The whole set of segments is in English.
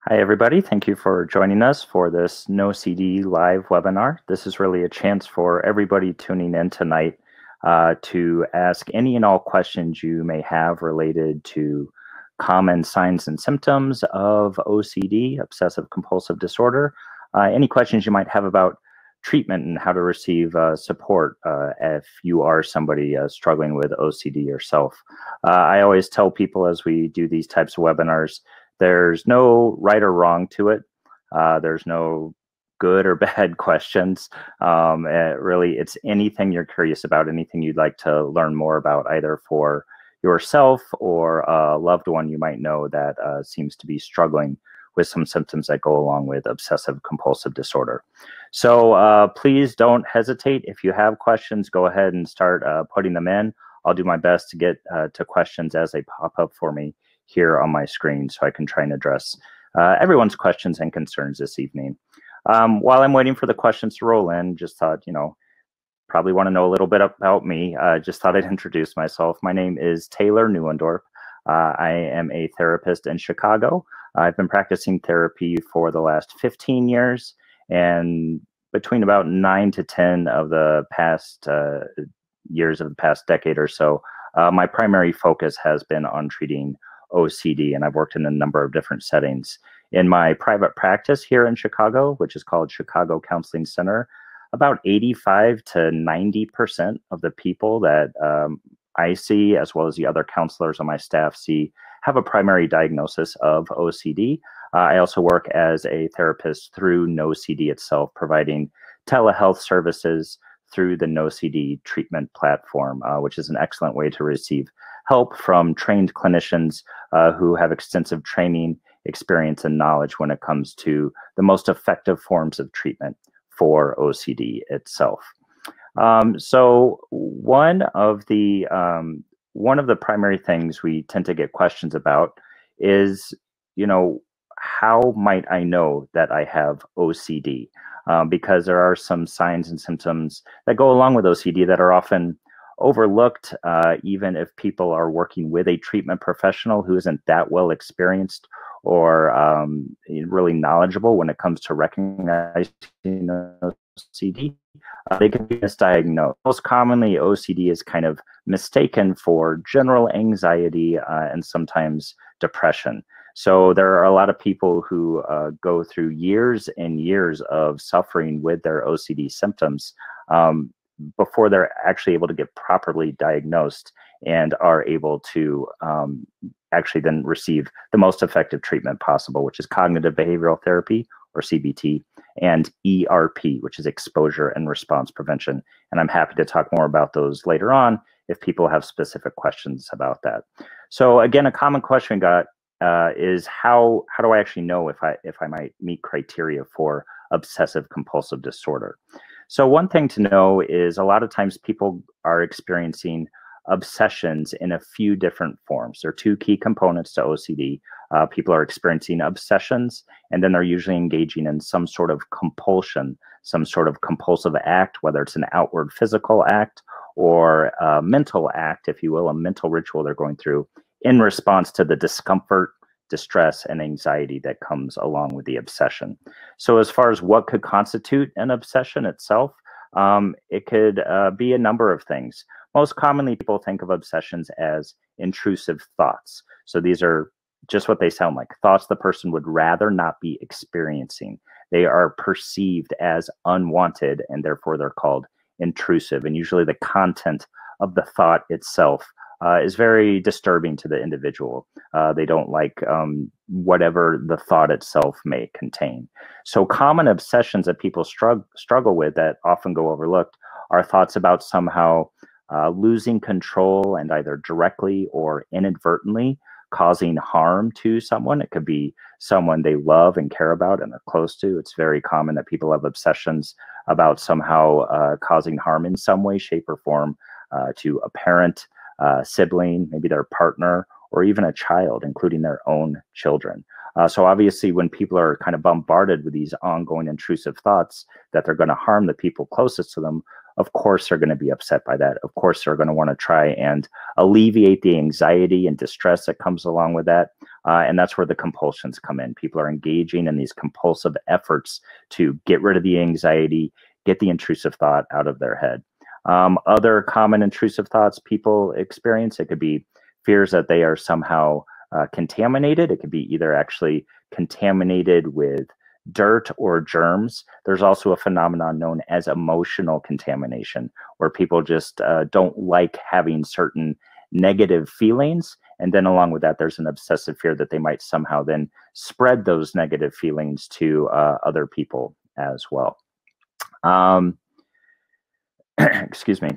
Hi, everybody. Thank you for joining us for this No CD live webinar. This is really a chance for everybody tuning in tonight to ask any and all questions you may have related to common signs and symptoms of OCD, obsessive-compulsive disorder. Any questions you might have about treatment and how to receive support if you are somebody struggling with OCD yourself. I always tell people as we do these types of webinars, there's no right or wrong to it. There's no good or bad questions. Really, it's anything you're curious about, anything you'd like to learn more about, either for yourself or a loved one you might know that seems to be struggling with some symptoms that go along with obsessive-compulsive disorder. So please don't hesitate. If you have questions, go ahead and start putting them in. I'll do my best to get to questions as they pop up for me here on my screen so I can try and address everyone's questions and concerns this evening. While I'm waiting for the questions to roll in, just thought, probably want to know a little bit about me. Just thought I'd introduce myself. My name is Taylor Newendorp. I am a therapist in Chicago. I've been practicing therapy for the last 15 years, and between about 9 to 10 of the past years of the past decade or so, my primary focus has been on treating OCD, and I've worked in a number of different settings. In my private practice here in Chicago, which is called Chicago Counseling Center, about 85 to 90% of the people that I see, as well as the other counselors on my staff see, have a primary diagnosis of OCD. I also work as a therapist through NoCD itself, providing telehealth services through the NoCD treatment platform, which is an excellent way to receive help from trained clinicians who have extensive training, experience, and knowledge when it comes to the most effective forms of treatment for OCD itself. So one of the primary things we tend to get questions about is, how might I know that I have OCD? Because there are some signs and symptoms that go along with OCD that are often overlooked, even if people are working with a treatment professional who isn't that well experienced or really knowledgeable when it comes to recognizing OCD. They can be misdiagnosed. Most commonly, OCD is kind of mistaken for general anxiety and sometimes depression. So there are a lot of people who go through years and years of suffering with their OCD symptoms before they're actually able to get properly diagnosed and are able to actually then receive the most effective treatment possible, which is cognitive behavioral therapy, or CBT, and ERP, which is exposure and response prevention. And I'm happy to talk more about those later on if people have specific questions about that. So again, a common question we got is how do I actually know if I might meet criteria for obsessive compulsive disorder? So one thing to know is a lot of times people are experiencing obsessions in a few different forms. There are two key components to OCD. People are experiencing obsessions, and then they're usually engaging in some sort of compulsion, some sort of compulsive act, whether it's an outward physical act or a mental act, if you will, a mental ritual they're going through in response to the discomfort, distress, and anxiety that comes along with the obsession. So as far as what could constitute an obsession itself, it could be a number of things. Most commonly, people think of obsessions as intrusive thoughts. So these are just what they sound like, thoughts the person would rather not be experiencing. They are perceived as unwanted, and therefore they're called intrusive. And usually the content of the thought itself is very disturbing to the individual. They don't like whatever the thought itself may contain. So common obsessions that people struggle with that often go overlooked are thoughts about somehow losing control and either directly or inadvertently causing harm to someone. It could be someone they love and care about and are close to. It's very common that people have obsessions about somehow causing harm in some way, shape, or form to a parent, sibling, maybe their partner, or even a child, including their own children. So obviously when people are kind of bombarded with these ongoing intrusive thoughts that they're going to harm the people closest to them, of course they're going to be upset by that. Of course they're going to want to try and alleviate the anxiety and distress that comes along with that. And that's where the compulsions come in. People are engaging in these compulsive efforts to get rid of the anxiety, get the intrusive thought out of their head. Other common intrusive thoughts people experience, it could be fears that they are somehow contaminated. It could be either actually contaminated with dirt or germs. There's also a phenomenon known as emotional contamination, where people just don't like having certain negative feelings. And then along with that, there's an obsessive fear that they might somehow then spread those negative feelings to other people as well. Excuse me.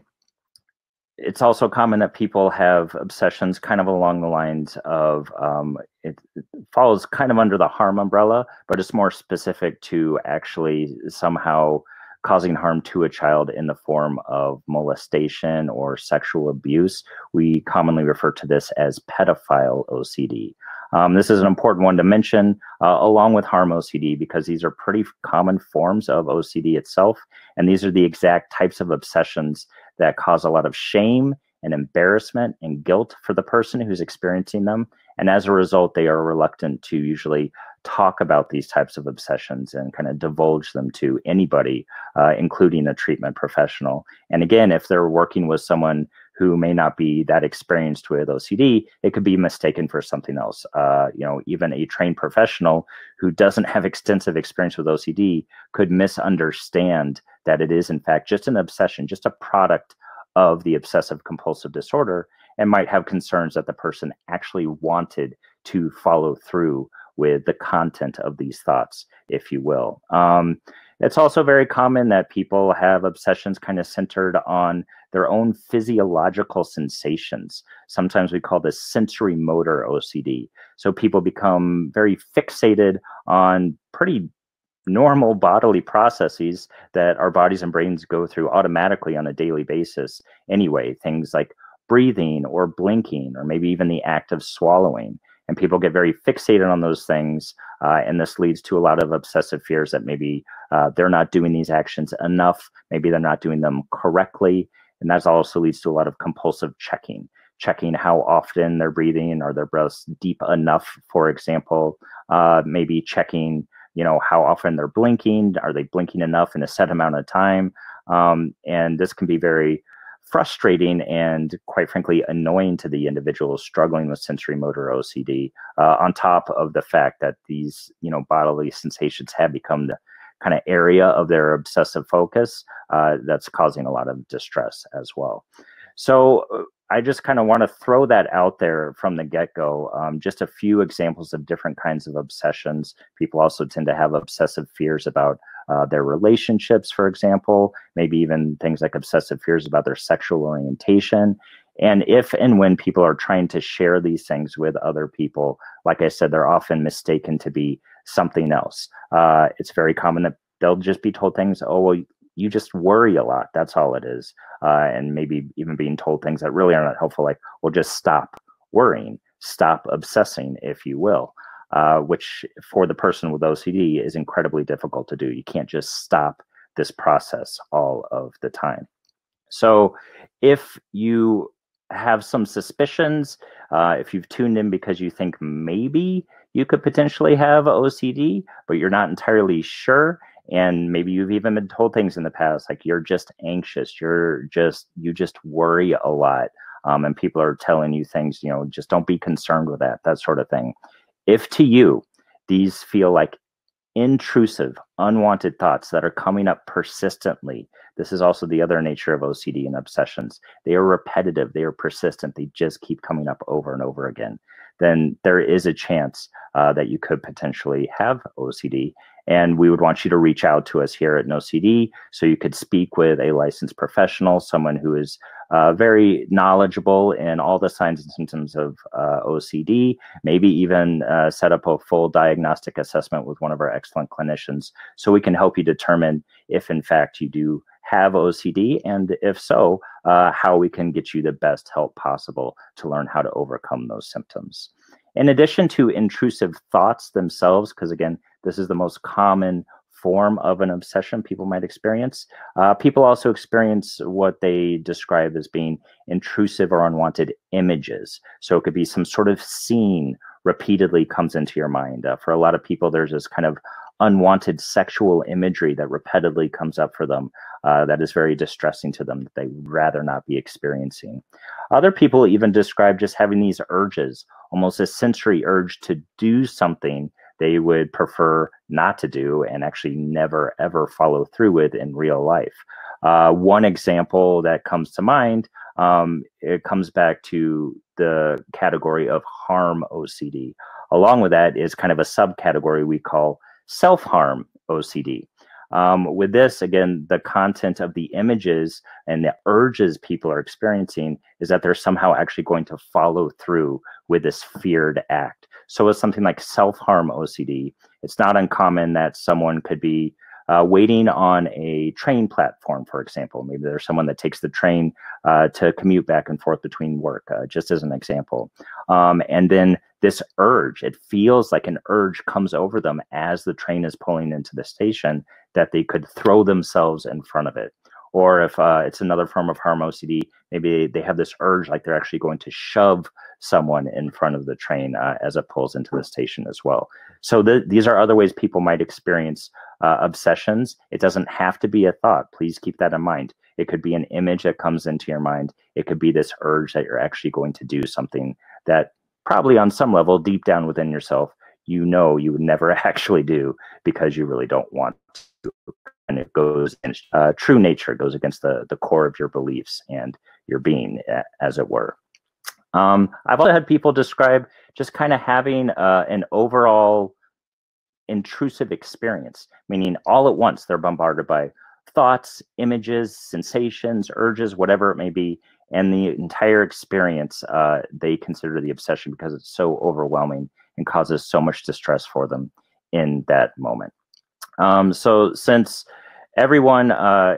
It's also common that people have obsessions kind of along the lines of, it falls kind of under the harm umbrella, but it's more specific to actually somehow causing harm to a child in the form of molestation or sexual abuse. We commonly refer to this as pedophile OCD. This is an important one to mention along with harm OCD, because these are pretty common forms of OCD itself. And these are the exact types of obsessions that cause a lot of shame and embarrassment and guilt for the person who's experiencing them. And as a result, they are reluctant to usually talk about these types of obsessions and kind of divulge them to anybody, including a treatment professional. And again, if they're working with someone who may not be that experienced with OCD, it could be mistaken for something else. Even a trained professional who doesn't have extensive experience with OCD could misunderstand that it is in fact just an obsession, just a product of the obsessive compulsive disorder, and might have concerns that the person actually wanted to follow through with the content of these thoughts, if you will. It's also very common that people have obsessions kind of centered on their own physiological sensations. Sometimes we call this sensory motor OCD. So people become very fixated on pretty normal bodily processes that our bodies and brains go through automatically on a daily basis anyway, things like breathing or blinking, or maybe even the act of swallowing. And people get very fixated on those things, and this leads to a lot of obsessive fears that maybe they're not doing these actions enough, maybe they're not doing them correctly, and that also leads to a lot of compulsive checking how often they're breathing, are their breaths deep enough, for example, maybe checking how often they're blinking, are they blinking enough in a set amount of time, and this can be very frustrating and, quite frankly, annoying to the individuals struggling with sensory motor OCD, on top of the fact that these, bodily sensations have become the kind of area of their obsessive focus that's causing a lot of distress as well. So I just kind of want to throw that out there from the get-go. Just a few examples of different kinds of obsessions. People also tend to have obsessive fears about their relationships, for example, maybe even things like obsessive fears about their sexual orientation. And if and when people are trying to share these things with other people, like I said, they're often mistaken to be something else. It's very common that they'll just be told things, oh, well, you just worry a lot. That's all it is. And maybe even being told things that really are not helpful, like, well, just stop worrying, stop obsessing, if you will, which for the person with OCD is incredibly difficult to do. You can't just stop this process all of the time. So if you have some suspicions, if you've tuned in because you think maybe you could potentially have OCD, but you're not entirely sure, and maybe you've even been told things in the past, like you're just anxious, you just worry a lot, and people are telling you things, just don't be concerned with that sort of thing. If to you, these feel like intrusive, unwanted thoughts that are coming up persistently, this is also the other nature of OCD and obsessions. They are repetitive, they are persistent, they just keep coming up over and over again. Then there is a chance that you could potentially have OCD. And we would want you to reach out to us here at NoCD so you could speak with a licensed professional, someone who is very knowledgeable in all the signs and symptoms of OCD, maybe even set up a full diagnostic assessment with one of our excellent clinicians so we can help you determine if in fact you do have OCD, and if so, how we can get you the best help possible to learn how to overcome those symptoms. In addition to intrusive thoughts themselves, because again, this is the most common form of an obsession people might experience, people also experience what they describe as being intrusive or unwanted images. So it could be some sort of scene repeatedly comes into your mind. For a lot of people, there's this kind of unwanted sexual imagery that repeatedly comes up for them that is very distressing to them, that they would rather not be experiencing. Other people even describe just having these urges, almost a sensory urge to do something they would prefer not to do and actually never ever follow through with in real life. One example that comes to mind, it comes back to the category of harm OCD. Along with that is kind of a subcategory we call self-harm OCD. With this, again, the content of the images and the urges people are experiencing is that they're somehow actually going to follow through with this feared act. So with something like self-harm OCD, it's not uncommon that someone could be waiting on a train platform, for example. Maybe there's someone that takes the train to commute back and forth between work, just as an example. And then this urge, it feels like an urge comes over them as the train is pulling into the station that they could throw themselves in front of it. Or if it's another form of harm OCD, maybe they have this urge like they're actually going to shove someone in front of the train as it pulls into the station as well. So these are other ways people might experience obsessions. It doesn't have to be a thought. Please keep that in mind. It could be an image that comes into your mind. It could be this urge that you're actually going to do something that probably on some level deep down within yourself, you know you would never actually do because you really don't want to. And it goes against true nature, goes against the core of your beliefs and your being, as it were. I've also had people describe just kind of having an overall intrusive experience, meaning all at once they're bombarded by thoughts, images, sensations, urges, whatever it may be, and the entire experience they consider the obsession because it's so overwhelming and causes so much distress for them in that moment. So since everyone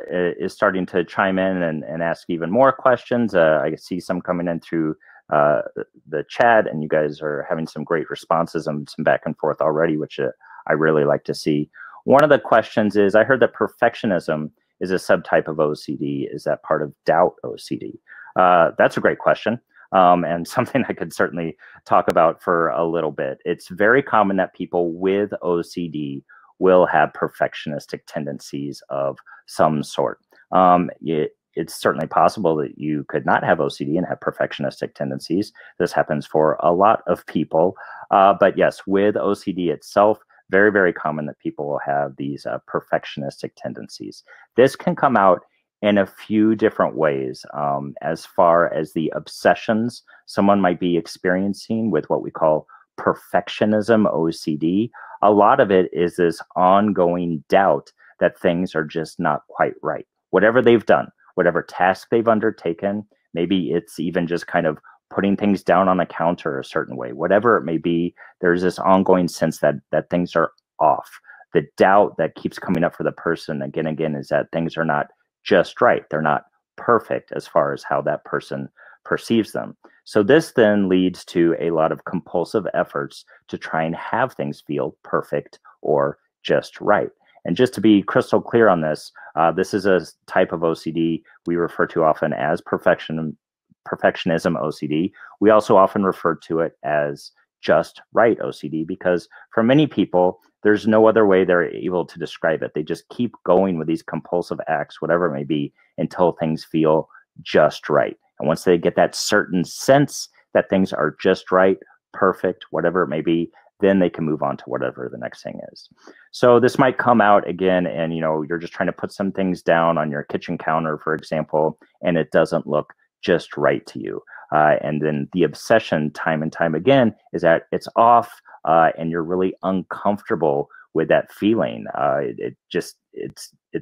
is starting to chime in and ask even more questions, I see some coming in through the chat, and you guys are having some great responses and some back and forth already, which I really like to see. One of the questions is, I heard that perfectionism is a subtype of OCD. Is that part of doubt OCD? That's a great question, and something I could certainly talk about for a little bit. It's very common that people with OCD will have perfectionistic tendencies of some sort. It's certainly possible that you could not have OCD and have perfectionistic tendencies. This happens for a lot of people. But yes, with OCD itself, very, very common that people will have these perfectionistic tendencies. This can come out in a few different ways as far as the obsessions someone might be experiencing with what we call perfectionism OCD. A lot of it is this ongoing doubt that things are just not quite right. Whatever they've done, whatever task they've undertaken, maybe it's even just kind of putting things down on a counter a certain way, whatever it may be, there's this ongoing sense that things are off. The doubt that keeps coming up for the person again and again is that things are not just right. They're not perfect as far as how that person perceives them. So this then leads to a lot of compulsive efforts to try and have things feel perfect or just right. And just to be crystal clear on this, this is a type of OCD we refer to often as perfectionism OCD. We also often refer to it as just right OCD because for many people, there's no other way they're able to describe it. They just keep going with these compulsive acts, whatever it may be, until things feel just right. And once they get that certain sense that things are just right, perfect, whatever it may be, then they can move on to whatever the next thing is. So this might come out again, and you're just trying to put some things down on your kitchen counter, for example, and it doesn't look just right to you. And then the obsession time and time again is that it's off and you're really uncomfortable with that feeling. It's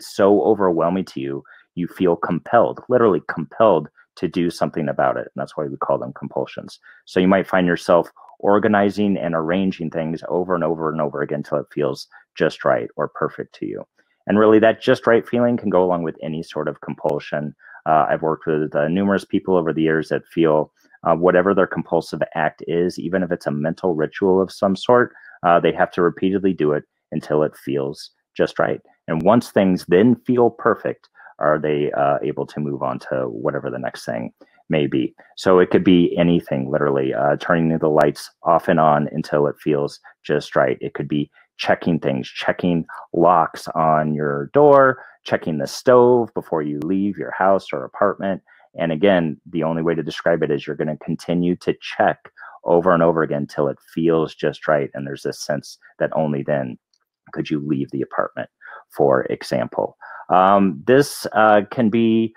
so overwhelming to you. You feel compelled, literally compelled to do something about it. And that's why we call them compulsions. So you might find yourself organizing and arranging things over and over and over again until it feels just right or perfect to you. And really that just right feeling can go along with any sort of compulsion. I've worked with numerous people over the years that feel whatever their compulsive act is, even if it's a mental ritual of some sort, they have to repeatedly do it until it feels just right. And once things then feel perfect, are they able to move on to whatever the next thing may be. So it could be anything, literally, turning the lights off and on until it feels just right. It could be checking things, checking locks on your door, checking the stove before you leave your house or apartment. And again, the only way to describe it is you're going to continue to check over and over again till it feels just right. And there's this sense that only then could you leave the apartment, for example. This can be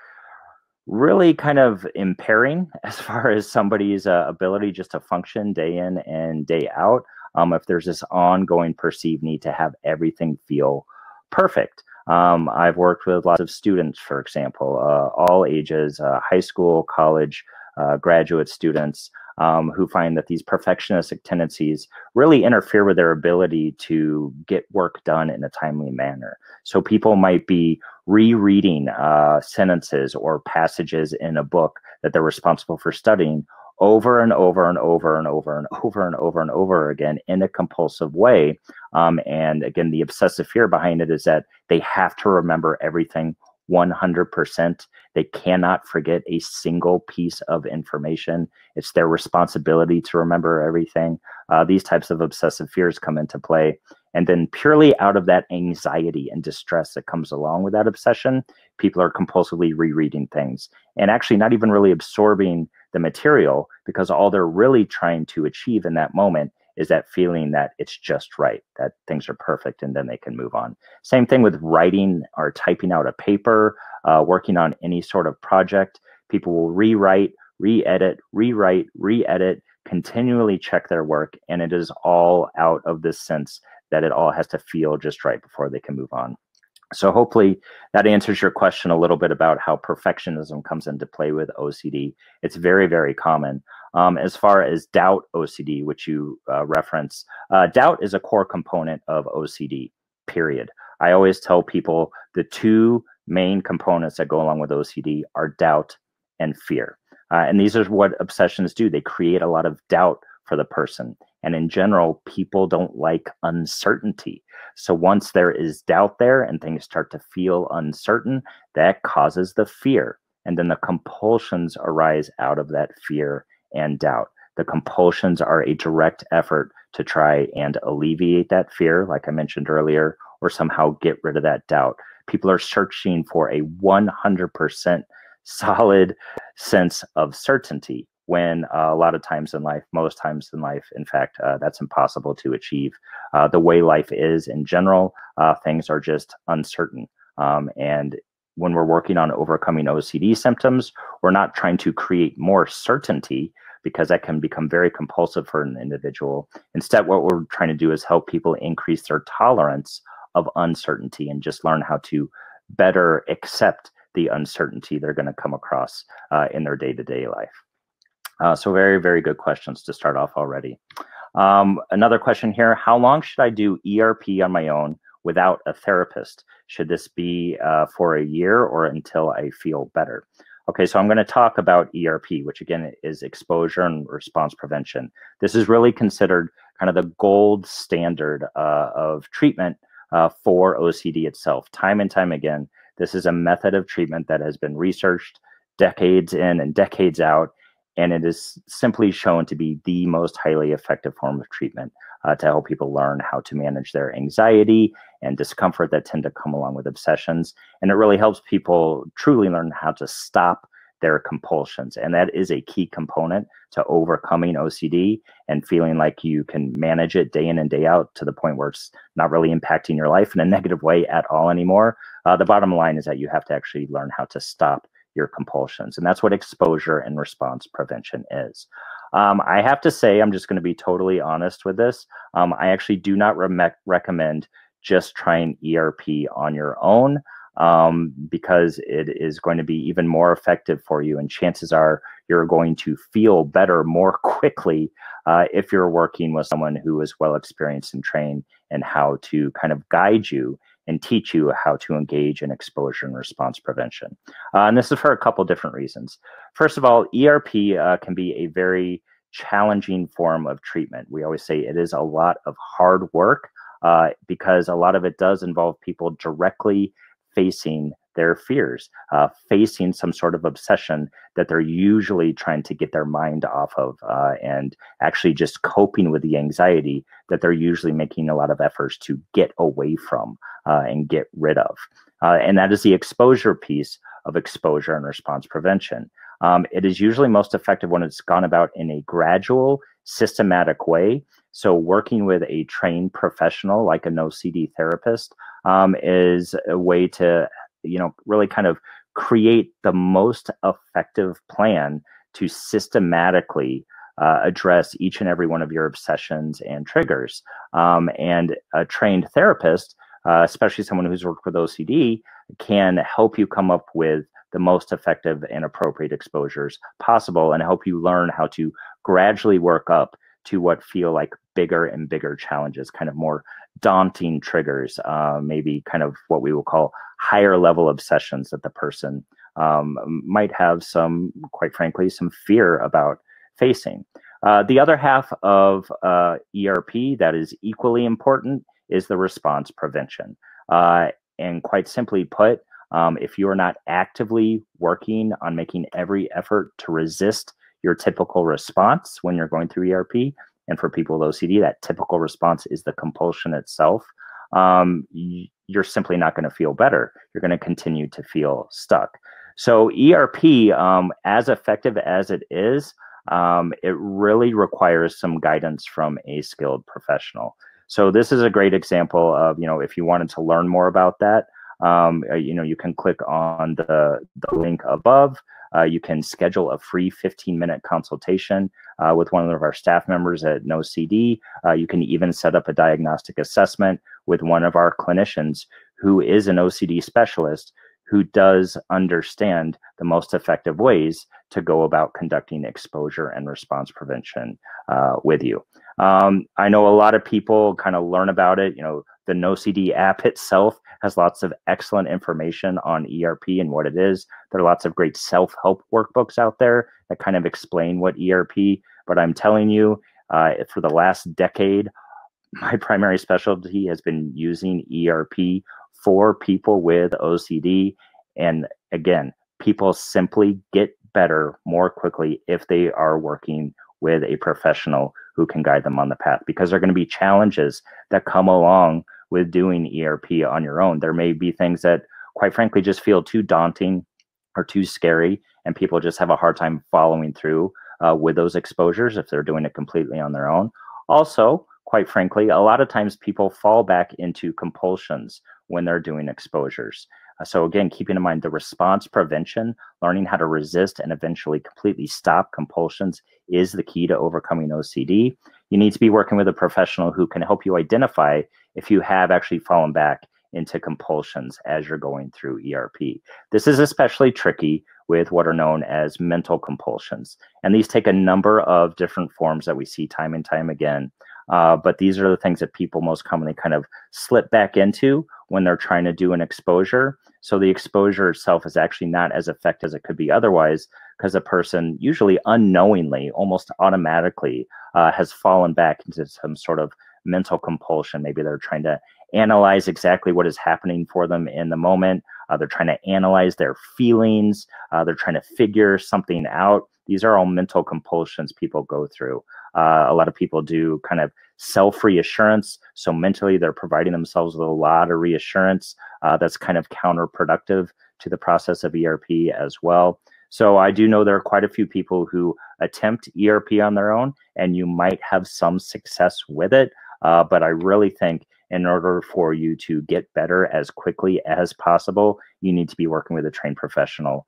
really kind of impairing as far as somebody's ability just to function day in and day out. If there's this ongoing perceived need to have everything feel perfect. I've worked with lots of students, for example, all ages, high school, college, graduate students, who find that these perfectionistic tendencies really interfere with their ability to get work done in a timely manner. So people might be rereading sentences or passages in a book that they're responsible for studying over and over and over and over and over and over and over again in a compulsive way. And again, the obsessive fear behind it is that they have to remember everything 100%. They cannot forget a single piece of information. It's their responsibility to remember everything. These types of obsessive fears come into play. And then purely out of that anxiety and distress that comes along with that obsession, people are compulsively rereading things and actually not even really absorbing the material, because all they're really trying to achieve in that moment is that feeling that it's just right, that things are perfect, and then they can move on. Same thing with writing or typing out a paper, working on any sort of project. People will rewrite, re-edit, rewrite, re-edit, continually check their work, and it is all out of this sense that it all has to feel just right before they can move on. So hopefully that answers your question a little bit about how perfectionism comes into play with OCD. It's very, very common. As far as doubt OCD, which you reference, doubt is a core component of OCD, period. I always tell people the two main components that go along with OCD are doubt and fear. And these are what obsessions do. They create a lot of doubt for the person. And in general, people don't like uncertainty. So once there is doubt there and things start to feel uncertain, that causes the fear. And then the compulsions arise out of that fear and doubt. The compulsions are a direct effort to try and alleviate that fear, like I mentioned earlier, or somehow get rid of that doubt. People are searching for a 100% solid sense of certainty, when a lot of times in life, most times in life, in fact, that's impossible to achieve. The way life is in general, things are just uncertain. And when we're working on overcoming OCD symptoms, we're not trying to create more certainty, because that can become very compulsive for an individual. Instead, what we're trying to do is help people increase their tolerance of uncertainty and just learn how to better accept the uncertainty they're going to come across in their day-to-day life. So very, very good questions to start off already. Another question here: how long should I do ERP on my own without a therapist? Should this be for a year or until I feel better? Okay, so I'm going to talk about ERP, which again is exposure and response prevention. This is really considered kind of the gold standard of treatment for OCD itself. Time and time again, this is a method of treatment that has been researched decades in and decades out, and it is simply shown to be the most highly effective form of treatment to help people learn how to manage their anxiety and discomfort that tend to come along with obsessions. And it really helps people truly learn how to stop their compulsions. And that is a key component to overcoming OCD and feeling like you can manage it day in and day out to the point where it's not really impacting your life in a negative way at all anymore. The bottom line is that you have to actually learn how to stop your compulsions. And that's what exposure and response prevention is. I have to say, I'm just going to be totally honest with this. I actually do not recommend just trying ERP on your own, because it is going to be even more effective for you. And chances are you're going to feel better more quickly if you're working with someone who is well experienced and trained in how to kind of guide you and teach you how to engage in exposure and response prevention. And this is for a couple different reasons. First of all, ERP can be a very challenging form of treatment. We always say it is a lot of hard work because a lot of it does involve people directly facing their fears, facing some sort of obsession that they're usually trying to get their mind off of, and actually just coping with the anxiety that they're usually making a lot of efforts to get away from and get rid of. And that is the exposure piece of exposure and response prevention. It is usually most effective when it's gone about in a gradual, systematic way. So working with a trained professional like an OCD therapist is a way to, really kind of create the most effective plan to systematically address each and every one of your obsessions and triggers. And a trained therapist, especially someone who's worked with OCD, can help you come up with the most effective and appropriate exposures possible and help you learn how to gradually work up to what feel like bigger and bigger challenges, kind of more daunting triggers, maybe kind of what we will call higher level obsessions that the person might have some, quite frankly, some fear about facing. The other half of ERP that is equally important is the response prevention. And quite simply put, if you are not actively working on making every effort to resist your typical response when you're going through ERP, and for people with OCD, that typical response is the compulsion itself, you're simply not going to feel better. You're going to continue to feel stuck. So ERP, as effective as it is, it really requires some guidance from a skilled professional. So this is a great example of, if you wanted to learn more about that, you can click on the link above. You can schedule a free 15-minute consultation with one of our staff members at NoCD. You can even set up a diagnostic assessment with one of our clinicians who is an OCD specialist who does understand the most effective ways to go about conducting exposure and response prevention with you. I know a lot of people kind of learn about it. The NoCD app itself has lots of excellent information on ERP and what it is. There are lots of great self-help workbooks out there that kind of explain what ERP, but I'm telling you, for the last decade, my primary specialty has been using ERP for people with OCD. And again, people simply get better more quickly if they are working with a professional who can guide them on the path, because there are going to be challenges that come along with doing ERP on your own. There may be things that, quite frankly, just feel too daunting or too scary, and people just have a hard time following through with those exposures if they're doing it completely on their own. Also, quite frankly, a lot of times people fall back into compulsions when they're doing exposures. So again, keeping in mind the response prevention, learning how to resist and eventually completely stop compulsions is the key to overcoming OCD. You need to be working with a professional who can help you identify if you have actually fallen back into compulsions as you're going through ERP. This is especially tricky with what are known as mental compulsions. And these take a number of different forms that we see time and time again. But these are the things that people most commonly kind of slip back into when they're trying to do an exposure. So the exposure itself is actually not as effective as it could be otherwise, because a person usually unknowingly, almost automatically, has fallen back into some sort of mental compulsion. Maybe they're trying to analyze exactly what is happening for them in the moment. They're trying to analyze their feelings. They're trying to figure something out. These are all mental compulsions people go through. A lot of people do kind of self-reassurance. So mentally, they're providing themselves with a lot of reassurance that's kind of counterproductive to the process of ERP as well. So I do know there are quite a few people who attempt ERP on their own, and you might have some success with it. But I really think in order for you to get better as quickly as possible, you need to be working with a trained professional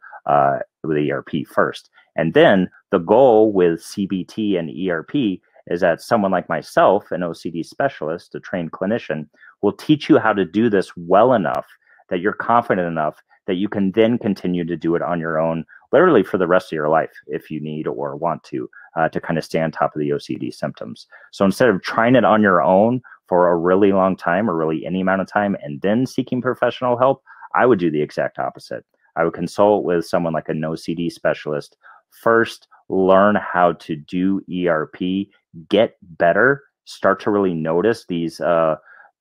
with ERP first. And then the goal with CBT and ERP is that someone like myself, an OCD specialist, a trained clinician, will teach you how to do this well enough that you're confident enough that you can then continue to do it on your own, literally for the rest of your life, if you need or want to kind of stay on top of the OCD symptoms. So instead of trying it on your own for a really long time or really any amount of time and then seeking professional help, I would do the exact opposite. I would consult with someone like a NoCD specialist, first learn how to do ERP, get better, start to really notice these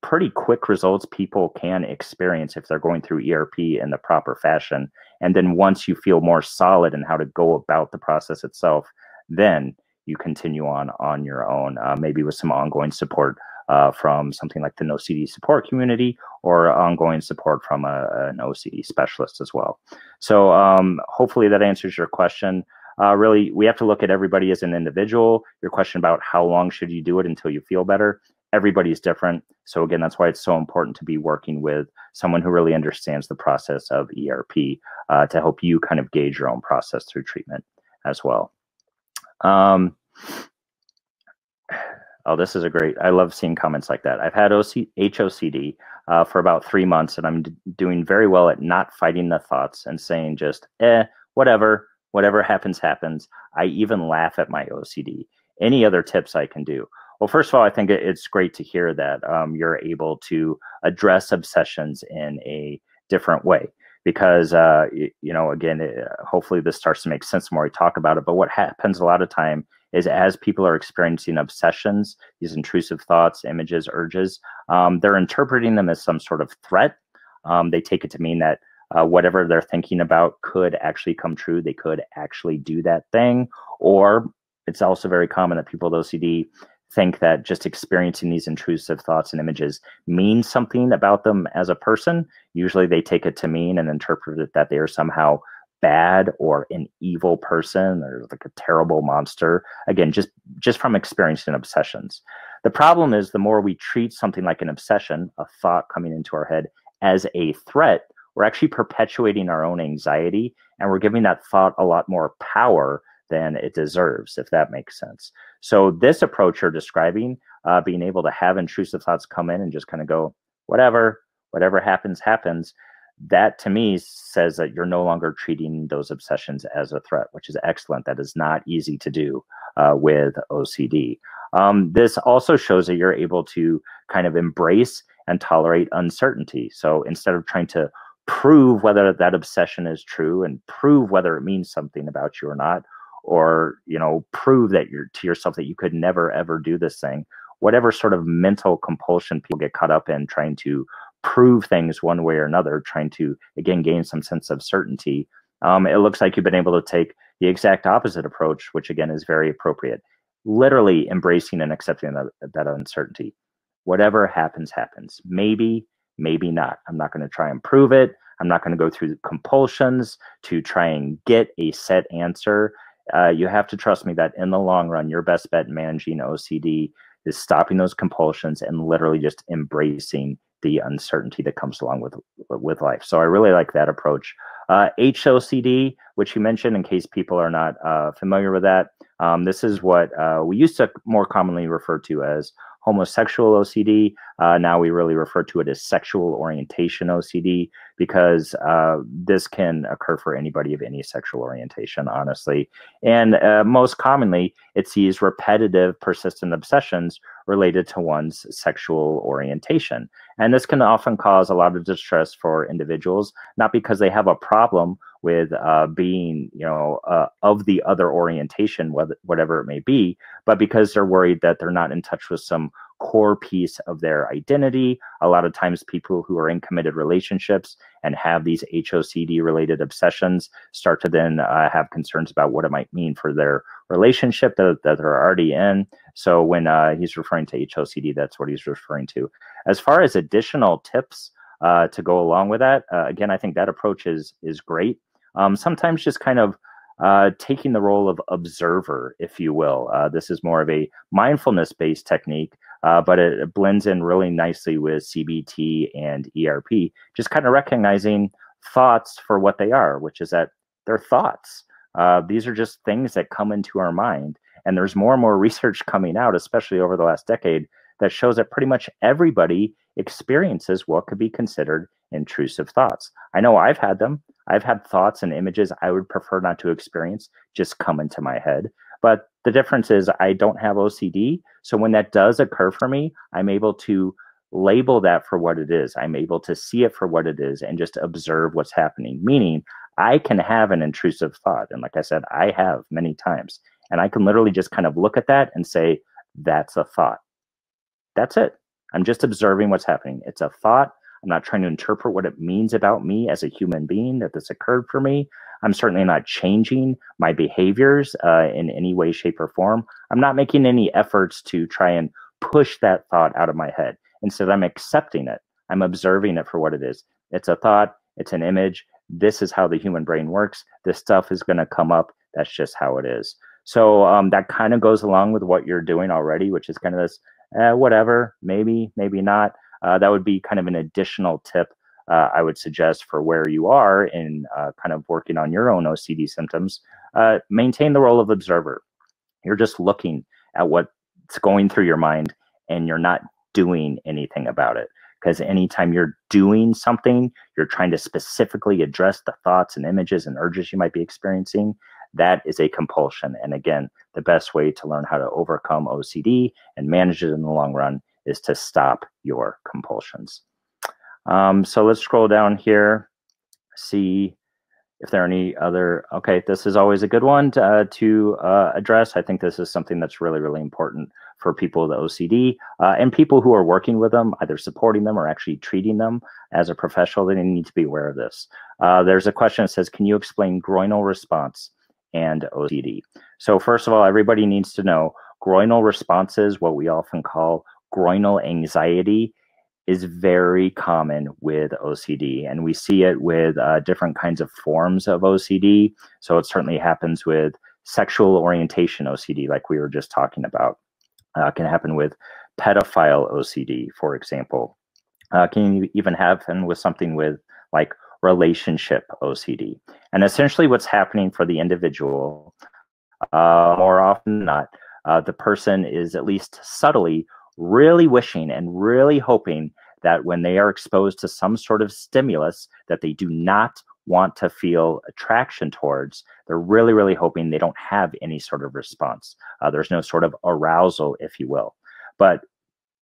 pretty quick results people can experience if they're going through ERP in the proper fashion. And then once you feel more solid in how to go about the process itself, then you continue on your own, maybe with some ongoing support from something like the NoCD support community, or ongoing support from an OCD specialist as well. So hopefully that answers your question. Really, we have to look at everybody as an individual. Your question about how long should you do it until you feel better, everybody's different. So again, that's why it's so important to be working with someone who really understands the process of ERP to help you kind of gauge your own process through treatment as well. Oh, this is a great, I love seeing comments like that. I've had HOCD for about 3 months, and I'm doing very well at not fighting the thoughts and saying just, whatever happens, happens. I even laugh at my OCD. Any other tips I can do? Well, first of all, I think it's great to hear that you're able to address obsessions in a different way. Because, again, hopefully this starts to make sense the more we talk about it. But what happens a lot of time is as people are experiencing obsessions, these intrusive thoughts, images, urges, they're interpreting them as some sort of threat. They take it to mean that whatever they're thinking about could actually come true. They could actually do that thing. Or it's also very common that people with OCD think that just experiencing these intrusive thoughts and images means something about them as a person. Usually they take it to mean and interpret it that they are somehow bad or an evil person or like a terrible monster. Again, just from experiencing obsessions. The problem is the more we treat something like an obsession, a thought coming into our head, as a threat, we're actually perpetuating our own anxiety, and we're giving that thought a lot more power than it deserves, if that makes sense. So this approach you're describing, being able to have intrusive thoughts come in and just kind of go, whatever happens, happens, that to me says that you're no longer treating those obsessions as a threat, which is excellent. That is not easy to do with OCD. This also shows that you're able to kind of embrace and tolerate uncertainty. So instead of trying to prove whether that obsession is true and prove whether it means something about you or not, or prove that you're to yourself that you could never ever do this thing, whatever sort of mental compulsion people get caught up in, trying to prove things one way or another, trying to again gain some sense of certainty, it looks like you've been able to take the exact opposite approach, which again is very appropriate. Literally embracing and accepting that uncertainty. Whatever happens, happens. Maybe not. I'm not going to try and prove it. I'm not going to go through the compulsions to try and get a set answer. You have to trust me that in the long run, your best bet in managing OCD is stopping those compulsions and literally just embracing the uncertainty that comes along with life. So I really like that approach. HOCD, which you mentioned, in case people are not familiar with that, this is what we used to more commonly refer to as homosexual OCD. Now we really refer to it as sexual orientation OCD, because this can occur for anybody of any sexual orientation, honestly. And most commonly, it's these repetitive, persistent obsessions related to one's sexual orientation. And this can often cause a lot of distress for individuals, not because they have a problem with being, of the other orientation, whatever it may be, but because they're worried that they're not in touch with some core piece of their identity. A lot of times people who are in committed relationships and have these HOCD related obsessions start to then have concerns about what it might mean for their relationship that they're already in. So when he's referring to HOCD, that's what he's referring to. As far as additional tips to go along with that, again, I think that approach is great. Sometimes just kind of taking the role of observer, if you will. This is more of a mindfulness-based technique, but it blends in really nicely with CBT and ERP, just kind of recognizing thoughts for what they are, which is that they're thoughts. These are just things that come into our mind. And there's more and more research coming out, especially over the last decade, that shows that pretty much everybody experiences what could be considered intrusive thoughts. I know I've had them. I've had thoughts and images I would prefer not to experience just come into my head. But the difference is I don't have OCD. So when that does occur for me, I'm able to label that for what it is. I'm able to see it for what it is and just observe what's happening. Meaning I can have an intrusive thought. And like I said, I have many times. And I can literally just kind of look at that and say, that's a thought. That's it. I'm just observing what's happening. It's a thought. I'm not trying to interpret what it means about me as a human being that this occurred for me. I'm certainly not changing my behaviors in any way, shape, or form. I'm not making any efforts to try and push that thought out of my head. Instead, I'm accepting it. I'm observing it for what it is. It's a thought. It's an image. This is how the human brain works. This stuff is going to come up. That's just how it is. So that kind of goes along with what you're doing already, which is kind of this, whatever, maybe, maybe not. That would be kind of an additional tip I would suggest for where you are in kind of working on your own OCD symptoms. Maintain the role of observer. You're just looking at what's going through your mind and you're not doing anything about it. Because anytime you're doing something, you're trying to specifically address the thoughts and images and urges you might be experiencing. That is a compulsion. And again, the best way to learn how to overcome OCD and manage it in the long run is to stop your compulsions. So let's scroll down here, see if there are any other, okay, this is always a good one to address. I think this is something that's really, really important for people with OCD and people who are working with them, either supporting them or actually treating them as a professional. They need to be aware of this. There's a question that says, can you explain groinal response and OCD? So first of all, everybody needs to know groinal responses, what we often call groinal anxiety, is very common with OCD, and we see it with different kinds of forms of OCD. So it certainly happens with sexual orientation OCD, like we were just talking about. Can happen with pedophile OCD, for example. Can even happen with something with like relationship OCD. And essentially what's happening for the individual, more often than not, the person is at least subtly really wishing and really hoping that when they are exposed to some sort of stimulus that they do not want to feel attraction towards, they're really, really hoping they don't have any sort of response. There's no sort of arousal, if you will. But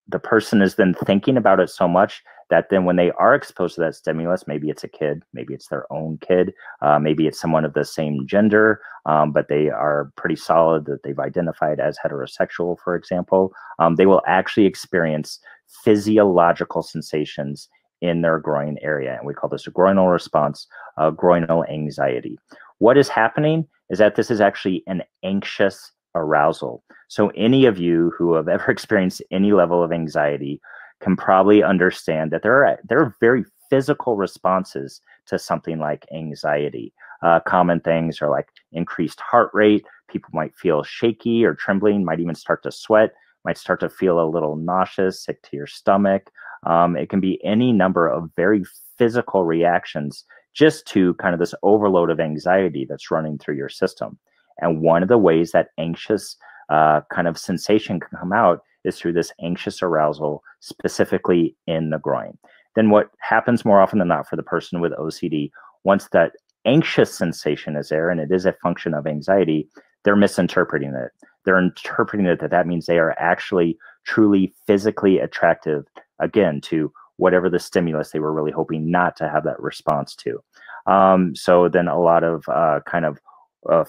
the person is then thinking about it so much that then when they are exposed to that stimulus, maybe it's a kid, maybe it's their own kid, maybe it's someone of the same gender, but they are pretty solid that they've identified as heterosexual, for example, they will actually experience physiological sensations in their groin area. And we call this a groinal response, groinal anxiety. What is happening is that this is actually an anxious arousal. So any of you who have ever experienced any level of anxiety can probably understand that there are very physical responses to something like anxiety. Common things are like increased heart rate. People might feel shaky or trembling, might even start to sweat, might start to feel a little nauseous, sick to your stomach. It can be any number of very physical reactions just to kind of this overload of anxiety that's running through your system. And one of the ways that anxious kind of sensation can come out is through this anxious arousal, specifically in the groin. Then what happens more often than not for the person with OCD, once that anxious sensation is there, and it is a function of anxiety, they're misinterpreting it. They're interpreting it that means they are actually truly physically attractive, again, to whatever the stimulus they were really hoping not to have that response to. So then a lot of kind of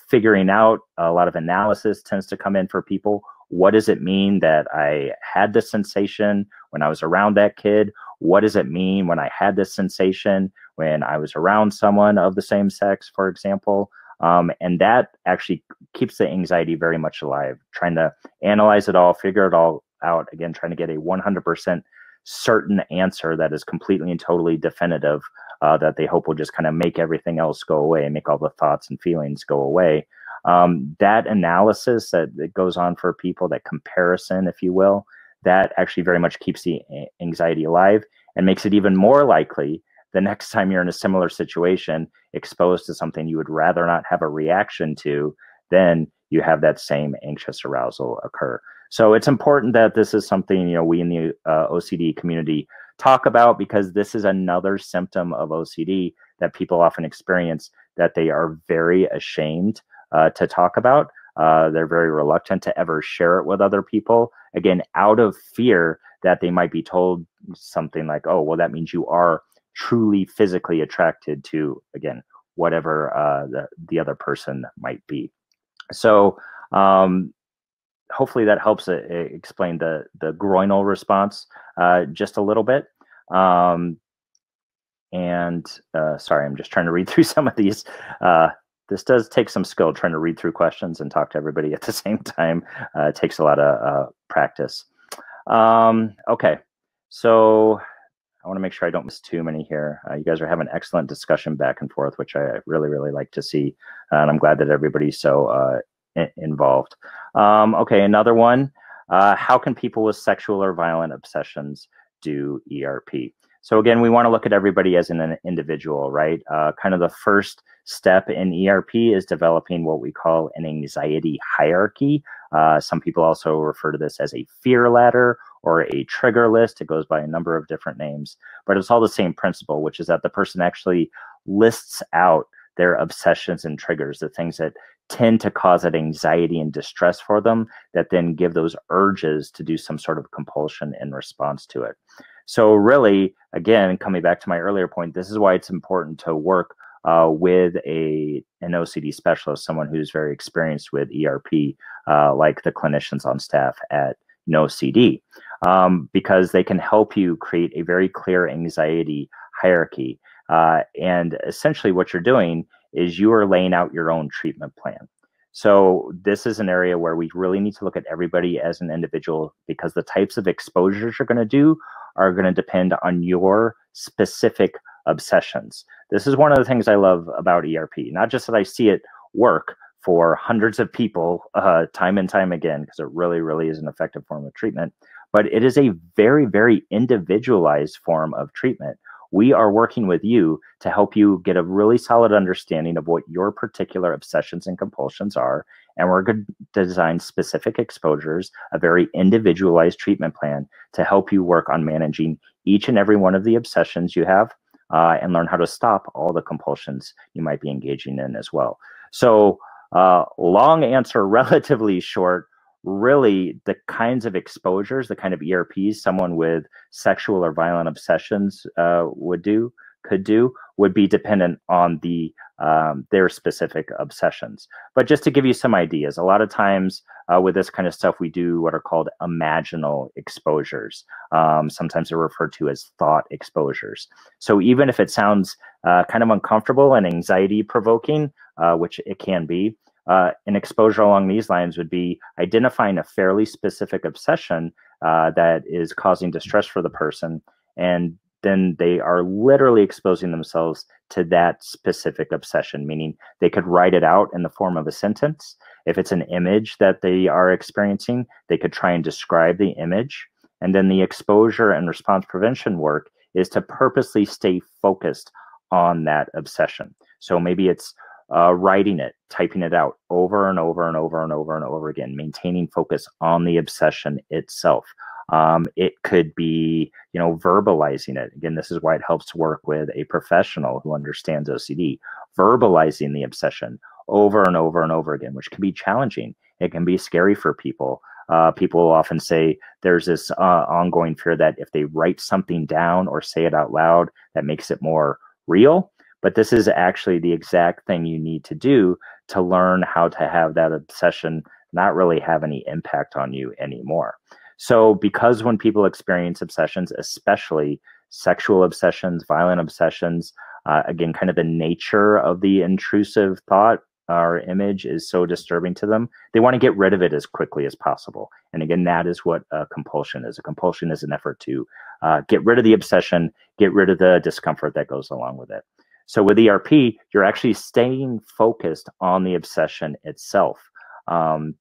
figuring out, a lot of analysis tends to come in for people. What does it mean that I had this sensation when I was around that kid? What does it mean when I had this sensation when I was around someone of the same sex, for example? And that actually keeps the anxiety very much alive, trying to analyze it all, figure it all out, again, trying to get a 100% certain answer that is completely and totally definitive, that they hope will just kind of make everything else go away and make all the thoughts and feelings go away. That analysis that goes on for people, that comparison, if you will, that actually very much keeps the anxiety alive and makes it even more likely the next time you're in a similar situation, exposed to something you would rather not have a reaction to, then you have that same anxious arousal occur. So it's important that this is something, you know, we in the OCD community talk about, because this is another symptom of OCD that people often experience that they are very ashamed to talk about. They're very reluctant to ever share it with other people, again, out of fear that they might be told something like, oh, well, that means you are truly physically attracted to, again, whatever the other person might be. So hopefully that helps explain the groinal response just a little bit. Sorry, I'm just trying to read through some of these. This does take some skill, trying to read through questions and talk to everybody at the same time. It takes a lot of practice. Okay, so I want to make sure I don't miss too many here. You guys are having excellent discussion back and forth, which I really, really like to see. And I'm glad that everybody's so involved. Okay, another one. How can people with sexual or violent obsessions do ERP? So again, we want to look at everybody as an individual, right? Kind of the first step in ERP is developing what we call an anxiety hierarchy. Some people also refer to this as a fear ladder or a trigger list. It goes by a number of different names, but it's all the same principle, which is that the person actually lists out their obsessions and triggers, the things that tend to cause that anxiety and distress for them, that then give those urges to do some sort of compulsion in response to it. So really, again, coming back to my earlier point, this is why it's important to work with an OCD specialist, someone who's very experienced with ERP, like the clinicians on staff at NoCD, because they can help you create a very clear anxiety hierarchy. And essentially what you're doing is you are laying out your own treatment plan. So this is an area where we really need to look at everybody as an individual, because the types of exposures you're going to do are going to depend on your specific obsessions. This is one of the things I love about ERP, not just that I see it work for hundreds of people time and time again, because it really, really is an effective form of treatment, but it is a very, very individualized form of treatment. We are working with you to help you get a really solid understanding of what your particular obsessions and compulsions are. And we're going to design specific exposures, a very individualized treatment plan to help you work on managing each and every one of the obsessions you have and learn how to stop all the compulsions you might be engaging in as well. So long answer, relatively short. Really, the kinds of exposures, the kind of ERPs someone with sexual or violent obsessions could do would be dependent on their specific obsessions. But just to give you some ideas, a lot of times with this kind of stuff, we do what are called imaginal exposures. Sometimes they're referred to as thought exposures. So even if it sounds kind of uncomfortable and anxiety provoking, which it can be, an exposure along these lines would be identifying a fairly specific obsession that is causing distress for the person, and then they are literally exposing themselves to that specific obsession, meaning they could write it out in the form of a sentence. If it's an image that they are experiencing, they could try and describe the image. And then the exposure and response prevention work is to purposely stay focused on that obsession. So maybe it's writing it, typing it out over and over and over and over and over again, maintaining focus on the obsession itself. It could be, verbalizing it. Again, this is why it helps to work with a professional who understands OCD, verbalizing the obsession over and over and over again, which can be challenging. It can be scary for people. People often say there's this ongoing fear that if they write something down or say it out loud, that makes it more real. But this is actually the exact thing you need to do to learn how to have that obsession not really have any impact on you anymore. So because when people experience obsessions, especially sexual obsessions, violent obsessions, again, kind of the nature of the intrusive thought or image is so disturbing to them, they want to get rid of it as quickly as possible. And again, that is what a compulsion is. A compulsion is an effort to get rid of the obsession, get rid of the discomfort that goes along with it. So with ERP, you're actually staying focused on the obsession itself and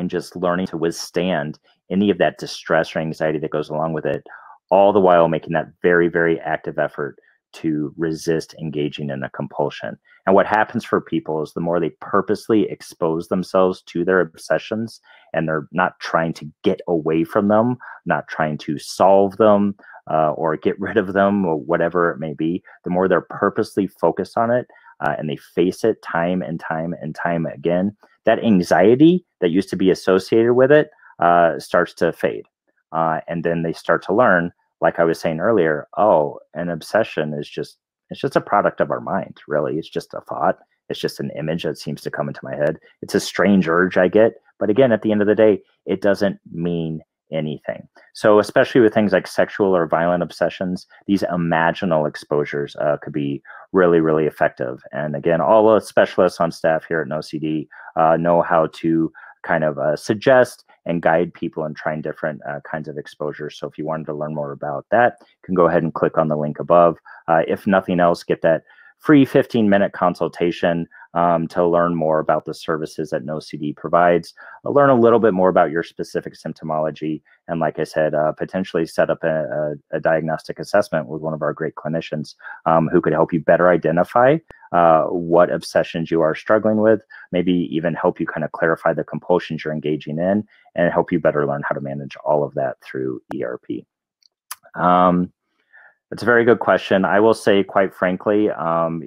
just learning to withstand any of that distress or anxiety that goes along with it, all the while making that very, very active effort to resist engaging in a compulsion. And what happens for people is the more they purposely expose themselves to their obsessions and they're not trying to get away from them, not trying to solve them, or get rid of them, or whatever it may be, the more they're purposely focused on it and they face it time and time and time again, that anxiety that used to be associated with it starts to fade. And then they start to learn, like I was saying earlier, oh, an obsession is it's just a product of our mind, really. It's just a thought. It's just an image that seems to come into my head. It's a strange urge I get. But again, at the end of the day, it doesn't mean anything. So especially with things like sexual or violent obsessions, these imaginal exposures could be really, really effective. And again, all the specialists on staff here at NoCD know how to kind of suggest and guide people in trying different kinds of exposures. So if you wanted to learn more about that, you can go ahead and click on the link above. If nothing else, get that free 15-minute consultation to learn more about the services that NoCD provides, learn a little bit more about your specific symptomology, and like I said, potentially set up a diagnostic assessment with one of our great clinicians who could help you better identify what obsessions you are struggling with, maybe even help you kind of clarify the compulsions you're engaging in, and help you better learn how to manage all of that through ERP. That's a very good question. I will say, quite frankly,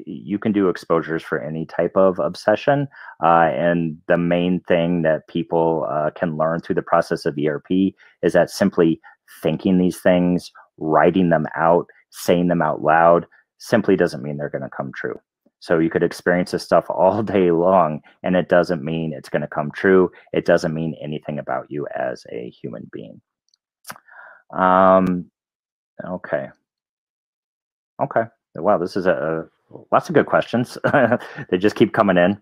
you can do exposures for any type of obsession. And the main thing that people can learn through the process of ERP is that simply thinking these things, writing them out, saying them out loud, simply doesn't mean they're going to come true. So you could experience this stuff all day long, and it doesn't mean it's going to come true. It doesn't mean anything about you as a human being. Okay. Okay. Wow, this is lots of good questions. They just keep coming in.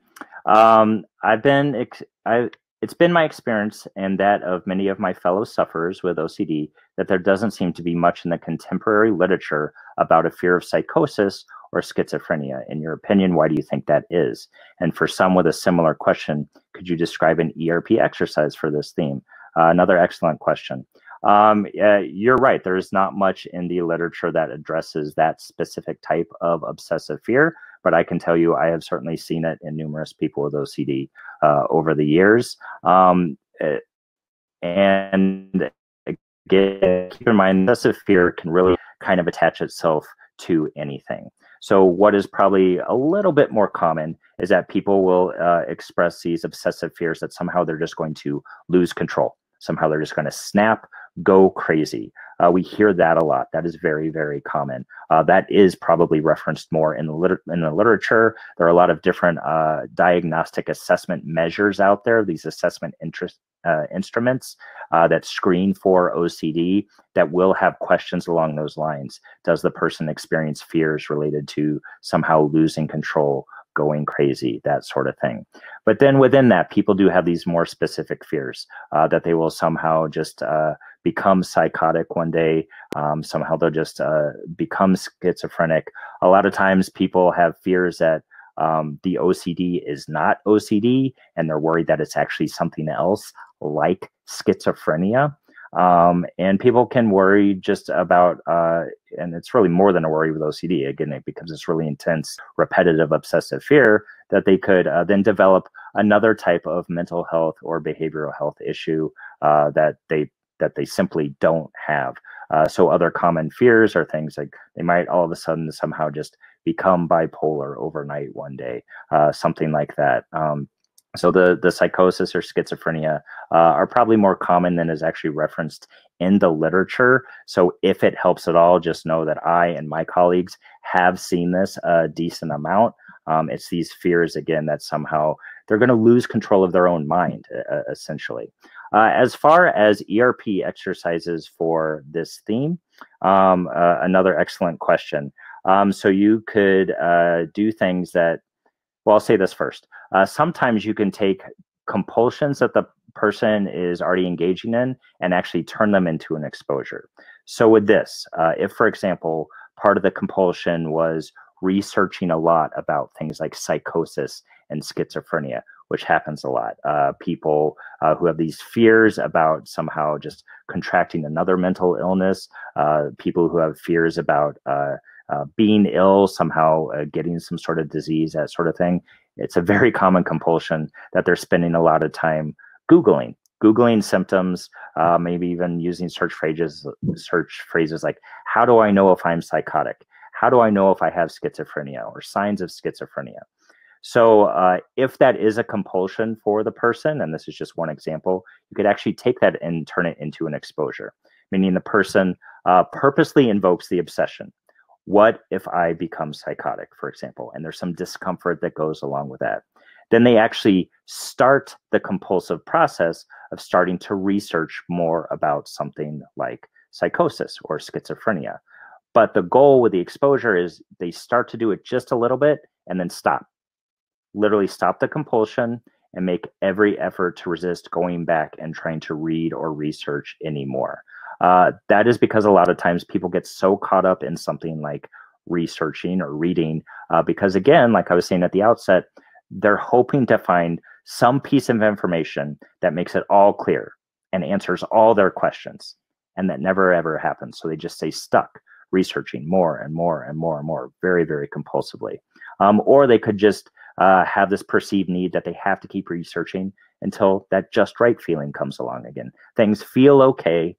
It's been my experience and that of many of my fellow sufferers with OCD that there doesn't seem to be much in the contemporary literature about a fear of psychosis or schizophrenia. In your opinion, why do you think that is? And for some with a similar question, could you describe an ERP exercise for this theme? Another excellent question. You're right. There is not much in the literature that addresses that specific type of obsessive fear, but I can tell you I have certainly seen it in numerous people with OCD over the years. And again, keep in mind, obsessive fear can really kind of attach itself to anything. So what is probably a little bit more common is that people will express these obsessive fears that somehow they're just going to lose control. Somehow they're just going to snap, go crazy. We hear that a lot. That is very, very common. That is probably referenced more in the literature. There are a lot of different diagnostic assessment measures out there, these assessment instruments that screen for OCD that will have questions along those lines. Does the person experience fears related to somehow losing control, going crazy, that sort of thing? But then within that, people do have these more specific fears that they will somehow just become psychotic one day. Somehow they'll just become schizophrenic. A lot of times people have fears that the OCD is not OCD, and they're worried that it's actually something else like schizophrenia. And people can worry just about, and it's really more than a worry with OCD. Again, it becomes this really intense, repetitive, obsessive fear that they could then develop another type of mental health or behavioral health issue that they simply don't have. So other common fears are things like they might all of a sudden somehow just become bipolar overnight one day, something like that. So the psychosis or schizophrenia are probably more common than is actually referenced in the literature. So if it helps at all, just know that I and my colleagues have seen this a decent amount. It's these fears, again, that somehow they're going to lose control of their own mind, essentially. As far as ERP exercises for this theme, another excellent question. So you could do things that, well, I'll say this first. Sometimes you can take compulsions that the person is already engaging in and actually turn them into an exposure. So with this, if, for example, part of the compulsion was researching a lot about things like psychosis and schizophrenia, which happens a lot. People who have these fears about somehow just contracting another mental illness, people who have fears about being ill, somehow getting some sort of disease, that sort of thing. It's a very common compulsion that they're spending a lot of time Googling symptoms, maybe even using search phrases like, how do I know if I'm psychotic? How do I know if I have schizophrenia or signs of schizophrenia? So if that is a compulsion for the person, and this is just one example, you could actually take that and turn it into an exposure, meaning the person purposely invokes the obsession. what if I become psychotic, for example, and there's some discomfort that goes along with that. Then they actually start the compulsive process of starting to research more about something like psychosis or schizophrenia. But the goal with the exposure is they start to do it just a little bit and then stop. Literally stop the compulsion and make every effort to resist going back and trying to read or research anymore. That is because a lot of times people get so caught up in something like researching or reading, because again, like I was saying at the outset, they're hoping to find some piece of information that makes it all clear and answers all their questions. And that never ever happens. So they just stay stuck researching more and more and more and more, very, very compulsively. Or they could just have this perceived need that they have to keep researching until that just right feeling comes along again. Things feel okay.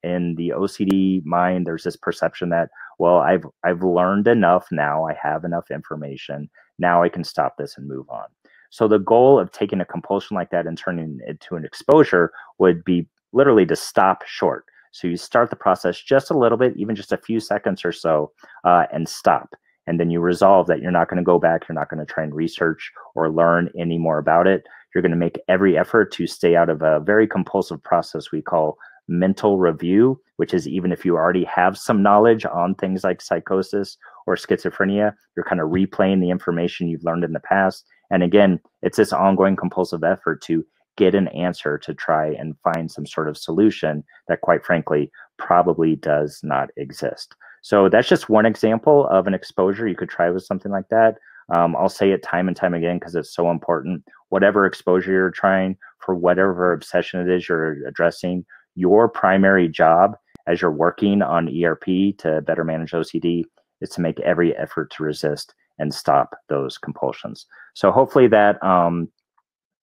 In the OCD mind, there's this perception that, well, I've learned enough now, I have enough information, now I can stop this and move on. So the goal of taking a compulsion like that and turning it into an exposure would be literally to stop short. So you start the process just a little bit, even just a few seconds or so, and stop. And then you resolve that you're not going to go back, you're not going to try and research or learn any more about it. You're going to make every effort to stay out of a very compulsive process we call mental review, which is even if you already have some knowledge on things like psychosis or schizophrenia, you're kind of replaying the information you've learned in the past. And again, it's this ongoing compulsive effort to get an answer to try and find some sort of solution that, quite frankly, probably does not exist. So that's just one example of an exposure you could try with something like that. I'll say it time and time again because it's so important. Whatever exposure you're trying for whatever obsession it is you're addressing, your primary job as you're working on ERP to better manage OCD is to make every effort to resist and stop those compulsions. So hopefully that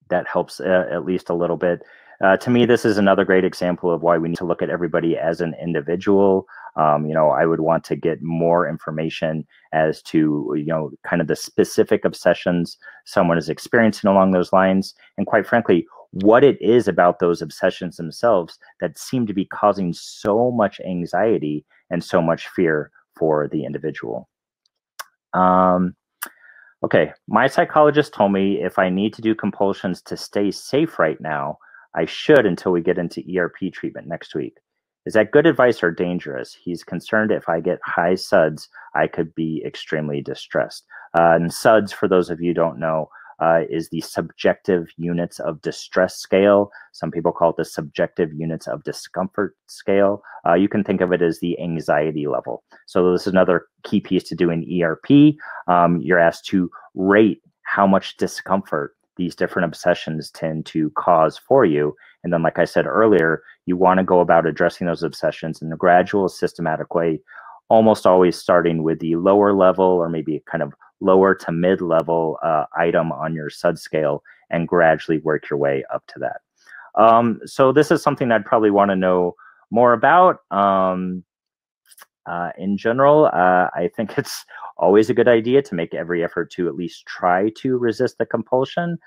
that helps at least a little bit. To me, this is another great example of why we need to look at everybody as an individual. I would want to get more information as to, kind of the specific obsessions someone is experiencing along those lines. And quite frankly, what it is about those obsessions themselves that seem to be causing so much anxiety and so much fear for the individual. Okay, my psychologist told me if I need to do compulsions to stay safe right now, I should until we get into ERP treatment next week. Is that good advice or dangerous? He's concerned if I get high SUDS, I could be extremely distressed. And SUDS, for those of you who don't know, is the subjective units of distress scale. Some people call it the subjective units of discomfort scale. You can think of it as the anxiety level. So this is another key piece to do in ERP. You're asked to rate how much discomfort these different obsessions tend to cause for you. And then, like I said earlier, you want to go about addressing those obsessions in a gradual, systematic way, almost always starting with the lower level or maybe kind of lower to mid-level item on your SUD scale and gradually work your way up to that. So this is something I'd probably want to know more about. In general, I think it's always a good idea to make every effort to at least try to resist the compulsion.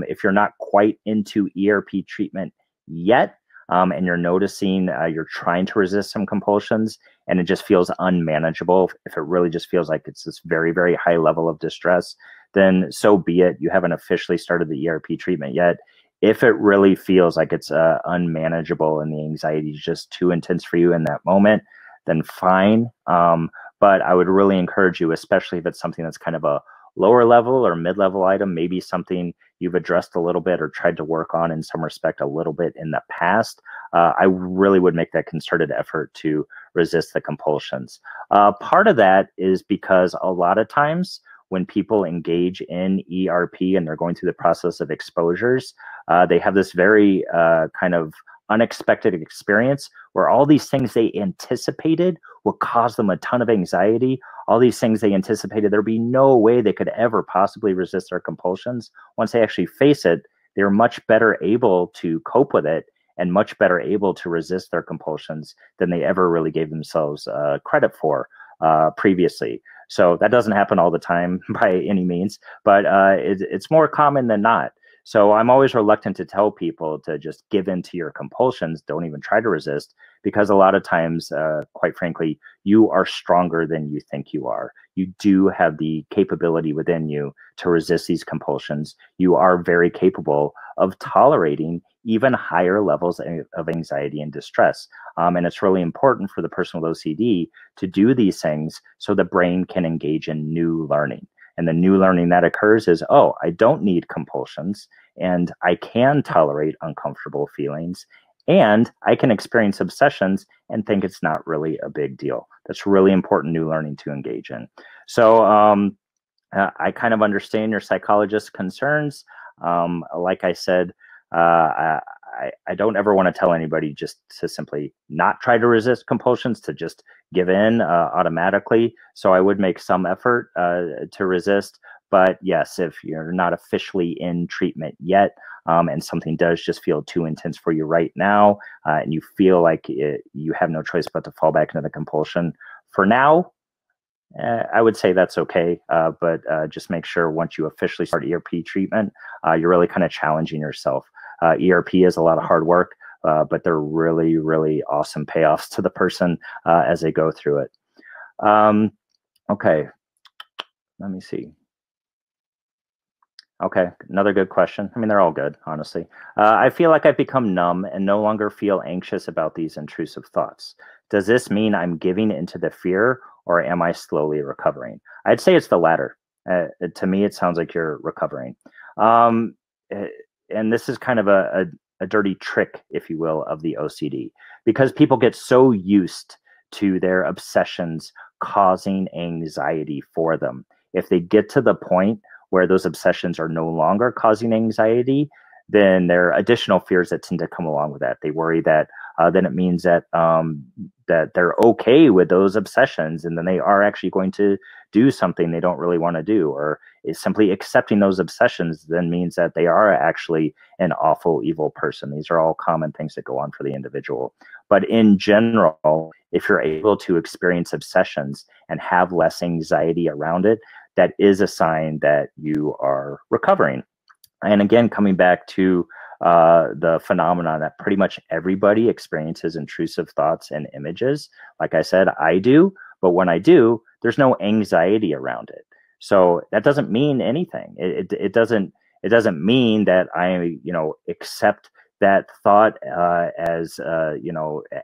If you're not quite into ERP treatment yet, and you're noticing you're trying to resist some compulsions and it just feels unmanageable, if it really just feels like it's this very, very high level of distress, then so be it. You haven't officially started the ERP treatment yet. If it really feels like it's unmanageable and the anxiety is just too intense for you in that moment, then fine. But I would really encourage you, especially if it's something that's kind of a lower level or mid-level item, maybe something you've addressed a little bit or tried to work on in some respect a little bit in the past, I really would make that concerted effort to resist the compulsions. Part of that is because a lot of times when people engage in ERP and they're going through the process of exposures, they have this very kind of unexpected experience where all these things they anticipated would cause them a ton of anxiety, all these things they anticipated there'd be no way they could ever possibly resist their compulsions. Once they actually face it, they're much better able to cope with it and much better able to resist their compulsions than they ever really gave themselves credit for previously. So that doesn't happen all the time by any means, but it's more common than not. So I'm always reluctant to tell people to just give in to your compulsions. Don't even try to resist, because a lot of times, quite frankly, you are stronger than you think you are. You do have the capability within you to resist these compulsions. You are very capable of tolerating even higher levels of anxiety and distress. And it's really important for the person with OCD to do these things so the brain can engage in new learning. And the new learning that occurs is, oh, I don't need compulsions, and I can tolerate uncomfortable feelings, and I can experience obsessions and think it's not really a big deal. That's really important new learning to engage in. So I kind of understand your psychologist's concerns. Like I said, I don't ever want to tell anybody just to simply not try to resist compulsions, to just give in automatically. So I would make some effort to resist. But yes, if you're not officially in treatment yet, and something does just feel too intense for you right now, and you feel like you have no choice but to fall back into the compulsion, for now, I would say that's okay, but just make sure once you officially start ERP treatment, you're really kind of challenging yourself. ERP is a lot of hard work, but they're really, really awesome payoffs to the person as they go through it. Okay, let me see. Okay, another good question. I mean, they're all good, honestly. I feel like I've become numb and no longer feel anxious about these intrusive thoughts. Does this mean I'm giving into the fear, or am I slowly recovering? I'd say it's the latter. To me, it sounds like you're recovering. And this is kind of a dirty trick, if you will, of the OCD, because people get so used to their obsessions causing anxiety for them. If they get to the point where those obsessions are no longer causing anxiety, then there are additional fears that tend to come along with that. They worry that then it means that that they're okay with those obsessions, and then they are actually going to do something they don't really want to do, or is simply accepting those obsessions then means that they are actually an awful, evil person. These are all common things that go on for the individual. But in general, if you're able to experience obsessions and have less anxiety around it, that is a sign that you are recovering. And again, coming back to the phenomenon that pretty much everybody experiences intrusive thoughts and images. Like I said, I do, but when I do, there's no anxiety around it. So that doesn't mean anything. It doesn't mean that I, accept that thought as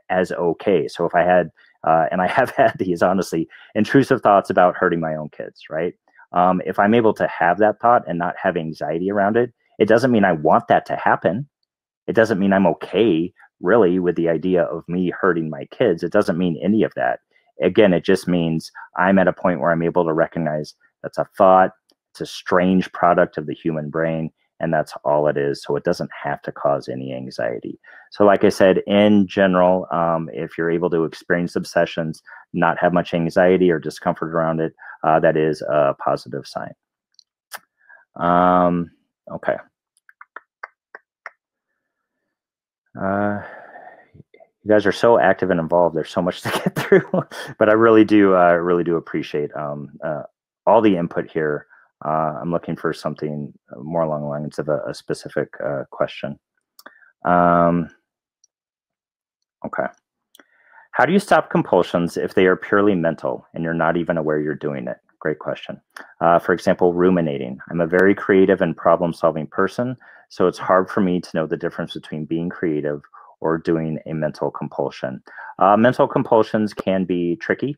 as okay. So if I had, and I have had these, honestly, intrusive thoughts about hurting my own kids, right? If I'm able to have that thought and not have anxiety around it, it doesn't mean I want that to happen. It doesn't mean I'm okay, really, with the idea of me hurting my kids. It doesn't mean any of that. Again, it just means I'm at a point where I'm able to recognize that's a thought. It's a strange product of the human brain, and that's all it is. So it doesn't have to cause any anxiety. So like I said, in general, if you're able to experience obsessions, not have much anxiety or discomfort around it, that is a positive sign. Okay. You guys are so active and involved. There's so much to get through, but I really do appreciate all the input here. I'm looking for something more along the lines of a specific question. Okay. How do you stop compulsions if they are purely mental and you're not even aware you're doing it? Great question. For example, ruminating. I'm a very creative and problem-solving person, so it's hard for me to know the difference between being creative or doing a mental compulsion. Mental compulsions can be tricky.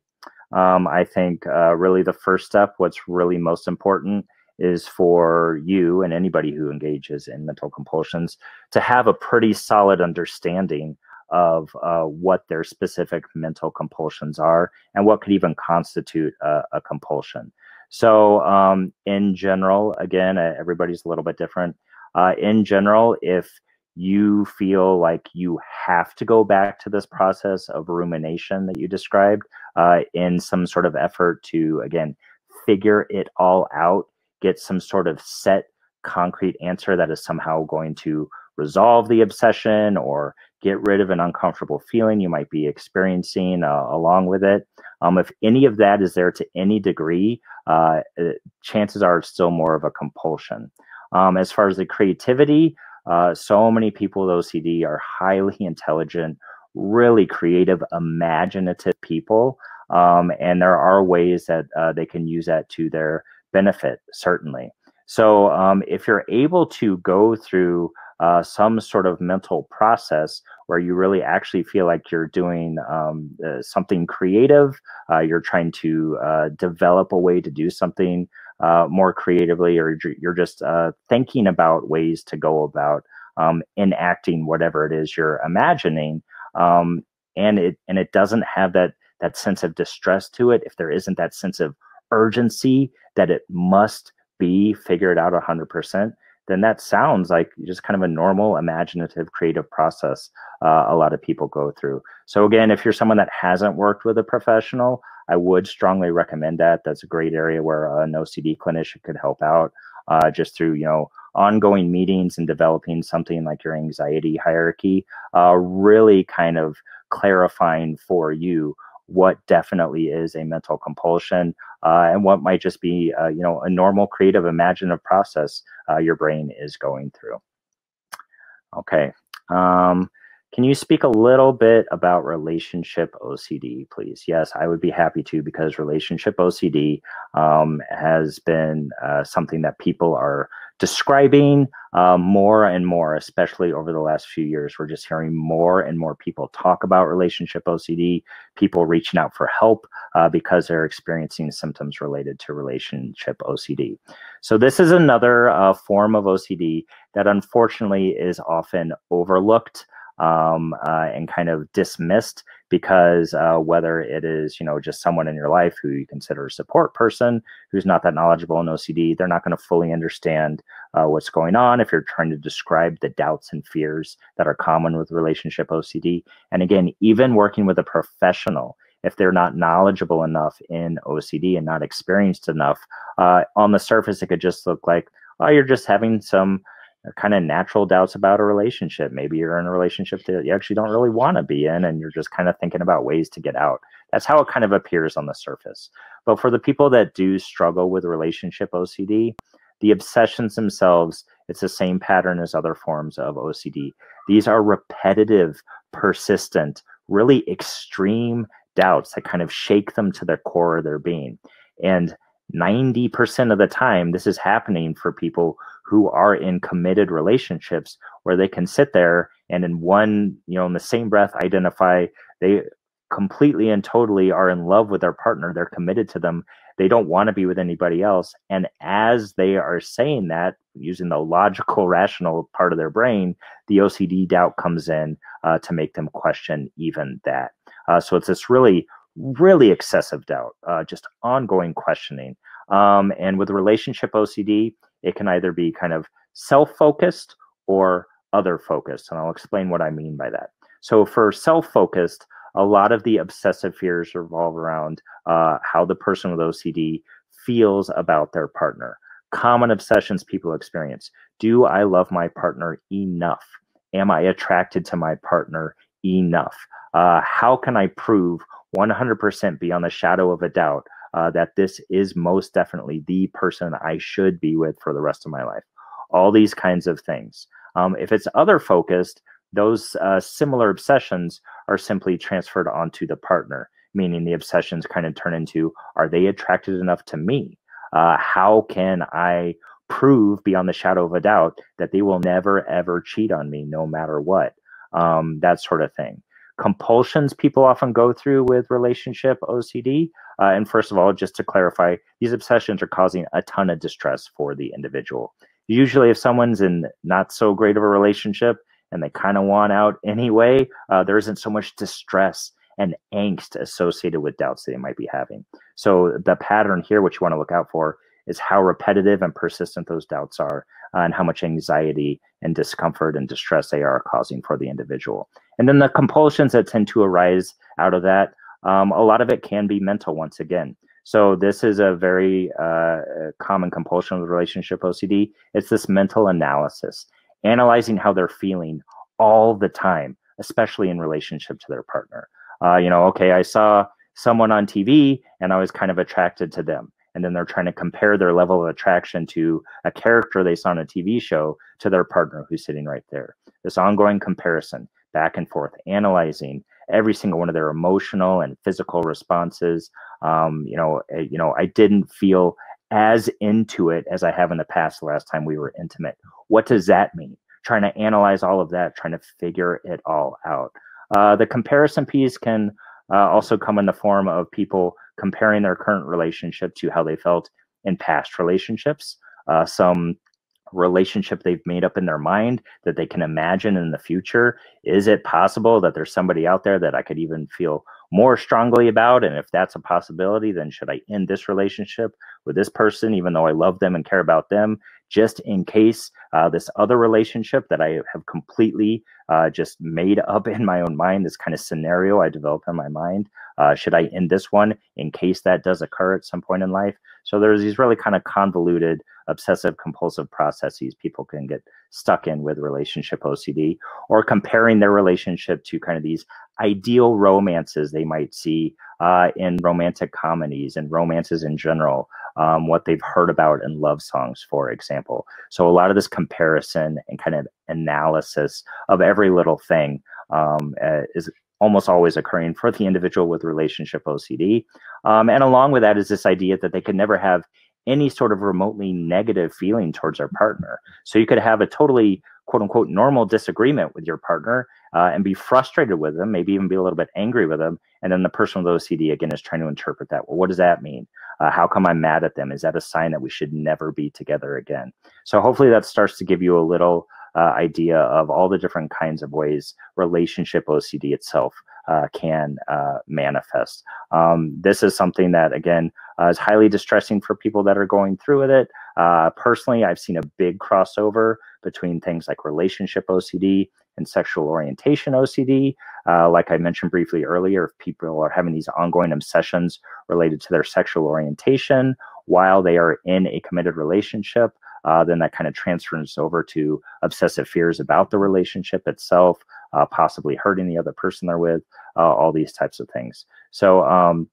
I think really the first step, what's really most important, is for you and anybody who engages in mental compulsions to have a pretty solid understanding of what their specific mental compulsions are and what could even constitute a compulsion. So in general, again, everybody's a little bit different. In general, if you feel like you have to go back to this process of rumination that you described in some sort of effort to, again, figure it all out, get some sort of set concrete answer that is somehow going to resolve the obsession or get rid of an uncomfortable feeling you might be experiencing along with it. If any of that is there to any degree, chances are it's still more of a compulsion. As far as the creativity, so many people with OCD are highly intelligent, really creative, imaginative people. And there are ways that they can use that to their benefit, certainly. So if you're able to go through some sort of mental process where you really actually feel like you're doing something creative, you're trying to develop a way to do something more creatively, or you're just thinking about ways to go about enacting whatever it is you're imagining, and it doesn't have that sense of distress to it. If there isn't that sense of urgency that it must be figured out 100%, then that sounds like just kind of a normal, imaginative, creative process a lot of people go through. So again, if you're someone that hasn't worked with a professional, I would strongly recommend that. That's a great area where an OCD clinician could help out just through, ongoing meetings and developing something like your anxiety hierarchy, really kind of clarifying for you what definitely is a mental compulsion and what might just be, a normal, creative, imaginative process your brain is going through. Okay. Can you speak a little bit about relationship OCD, please? Yes, I would be happy to, because relationship OCD has been something that people are describing more and more, especially over the last few years. We're just hearing more and more people talk about relationship OCD, people reaching out for help because they're experiencing symptoms related to relationship OCD. So this is another form of OCD that unfortunately is often overlooked and kind of dismissed, because whether it is, just someone in your life who you consider a support person who's not that knowledgeable in OCD, they're not going to fully understand what's going on if you're trying to describe the doubts and fears that are common with relationship OCD. And again, even working with a professional, if they're not knowledgeable enough in OCD and not experienced enough, on the surface, it could just look like, oh, you're just having some kind of natural doubts about a relationship. Maybe you're in a relationship that you actually don't really want to be in, and you're just kind of thinking about ways to get out. That's how it kind of appears on the surface. But for the people that do struggle with relationship OCD, the obsessions themselves, it's the same pattern as other forms of OCD. These are repetitive, persistent, really extreme doubts that kind of shake them to the core of their being. And 90% of the time, this is happening for people who are in committed relationships, where they can sit there and in in the same breath, identify they completely and totally are in love with their partner. They're committed to them. They don't want to be with anybody else. And as they are saying that, using the logical, rational part of their brain, the OCD doubt comes in to make them question even that. So it's this really, really excessive doubt, just ongoing questioning. And with relationship OCD, it can either be kind of self-focused or other-focused. And I'll explain what I mean by that. So for self-focused, a lot of the obsessive fears revolve around how the person with OCD feels about their partner. Common obsessions people experience. Do I love my partner enough? Am I attracted to my partner enough? How can I prove 100% beyond the shadow of a doubt that this is most definitely the person I should be with for the rest of my life? All these kinds of things. If it's other focused, those similar obsessions are simply transferred onto the partner, meaning the obsessions kind of turn into, are they attracted enough to me? How can I prove beyond the shadow of a doubt that they will never, ever cheat on me no matter what? That sort of thing. Compulsions people often go through with relationship OCD. And first of all, just to clarify, these obsessions are causing a ton of distress for the individual. Usually if someone's in not so great of a relationship and they kind of want out anyway, there isn't so much distress and angst associated with doubts they might be having. So the pattern here, which you want to look out for, is how repetitive and persistent those doubts are, and how much anxiety and discomfort and distress they are causing for the individual. And then the compulsions that tend to arise out of that, a lot of it can be mental once again. So this is a very common compulsion with relationship OCD. It's this mental analysis, analyzing how they're feeling all the time, especially in relationship to their partner. Okay, I saw someone on TV and I was kind of attracted to them. and then they're trying to compare their level of attraction to a character they saw on a TV show to their partner who's sitting right there. This ongoing comparison, back and forth, analyzing every single one of their emotional and physical responses. I didn't feel as into it as I have in the past the last time we were intimate. What does that mean? Trying to analyze all of that, trying to figure it all out. The comparison piece can also come in the form of people comparing their current relationship to how they felt in past relationships. Some relationship they've made up in their mind that they can imagine in the future. Is it possible that there's somebody out there that I could even feel more strongly about? And if that's a possibility, then should I end this relationship with this person, even though I love them and care about them, just in case this other relationship that I have completely just made up in my own mind, this kind of scenario I developed in my mind, should I end this one in case that does occur at some point in life? So there's these really kind of convoluted obsessive compulsive processes people can get stuck in with relationship OCD, or comparing their relationship to kind of these ideal romances they might see in romantic comedies and romances in general, what they've heard about in love songs, for example. So a lot of this comparison and kind of analysis of every little thing is almost always occurring for the individual with relationship OCD. And along with that is this idea that they could never have any sort of remotely negative feeling towards their partner. So you could have a totally quote unquote normal disagreement with your partner and be frustrated with them, maybe even be a little bit angry with them. And then the person with OCD again is trying to interpret that. Well, what does that mean? How come I'm mad at them? Is that a sign that we should never be together again? So hopefully that starts to give you a little idea of all the different kinds of ways relationship OCD itself can manifest. This is something that, again, is highly distressing for people that are going through with it. Personally, I've seen a big crossover between things like relationship OCD and sexual orientation OCD. Like I mentioned briefly earlier, if people are having these ongoing obsessions related to their sexual orientation while they are in a committed relationship, then that kind of transfers over to obsessive fears about the relationship itself, possibly hurting the other person they're with, all these types of things. So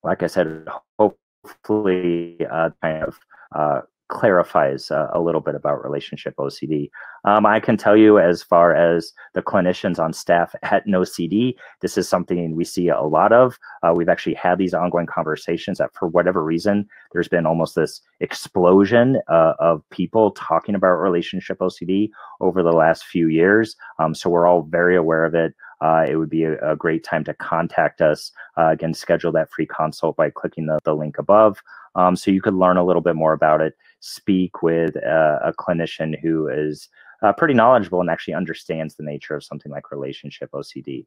like I said, hopefully kind of clarifies a little bit about relationship OCD. I can tell you, as far as the clinicians on staff at NoCD, this is something we see a lot of. We've actually had these ongoing conversations that for whatever reason, there's been almost this explosion of people talking about relationship OCD over the last few years. So we're all very aware of it. It would be a great time to contact us. Again, schedule that free consult by clicking the link above. So you could learn a little bit more about it, speak with a clinician who is pretty knowledgeable and actually understands the nature of something like relationship OCD.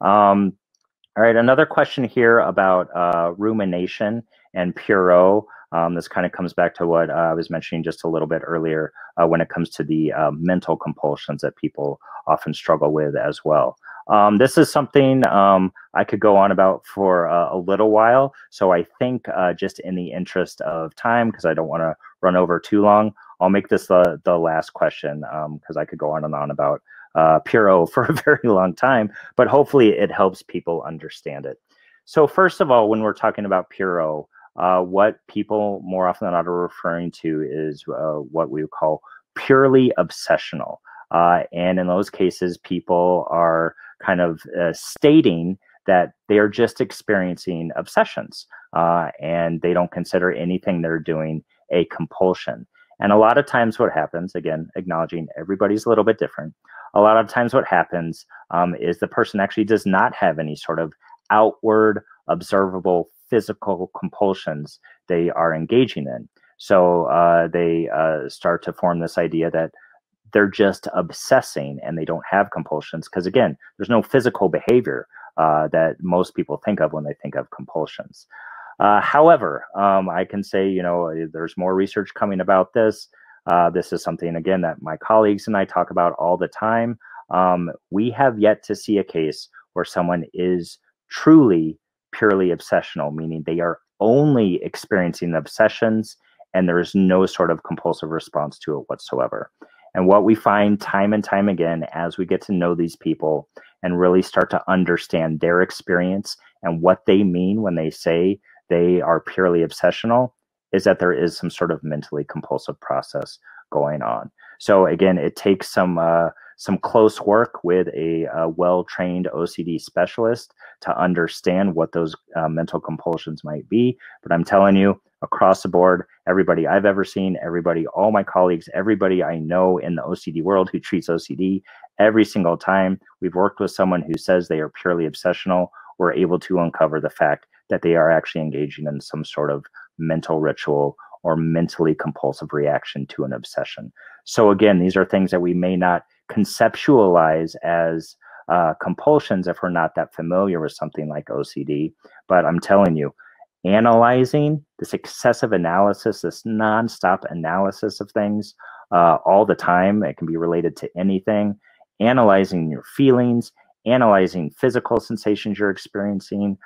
All right, another question here about rumination and Pierrot. This kind of comes back to what I was mentioning just a little bit earlier when it comes to the mental compulsions that people often struggle with as well. This is something I could go on about for a little while. So I think just in the interest of time, because I don't want to run over too long, I'll make this the last question, because I could go on and on about Pierrot for a very long time, but hopefully it helps people understand it. So first of all, when we're talking about Pierrot, what people more often than not are referring to is what we would call purely obsessional. And in those cases, people are kind of stating that they are just experiencing obsessions and they don't consider anything they're doing a compulsion. And a lot of times what happens, again, acknowledging everybody's a little bit different, a lot of times what happens is the person actually does not have any sort of outward, observable, physical compulsions they are engaging in. So they start to form this idea that they're just obsessing and they don't have compulsions because, again, there's no physical behavior that most people think of when they think of compulsions. However, I can say, there's more research coming about this. This is something, again, that my colleagues and I talk about all the time. We have yet to see a case where someone is truly purely obsessional, meaning they are only experiencing obsessions and there is no sort of compulsive response to it whatsoever. And what we find time and time again as we get to know these people and really start to understand their experience and what they mean when they say they are purely obsessional is that there is some sort of mentally compulsive process going on. So again, it takes some close work with a well-trained OCD specialist to understand what those mental compulsions might be. But I'm telling you, across the board, everybody I've ever seen, everybody, all my colleagues, everybody I know in the OCD world who treats OCD, every single time we've worked with someone who says they are purely obsessional, we're able to uncover the fact that they are actually engaging in some sort of mental ritual or mentally compulsive reaction to an obsession. So again, these are things that we may not conceptualize as compulsions if we're not that familiar with something like OCD. But I'm telling you, analyzing this excessive analysis, this nonstop analysis of things all the time, it can be related to anything, analyzing your feelings, analyzing physical sensations you're experiencing,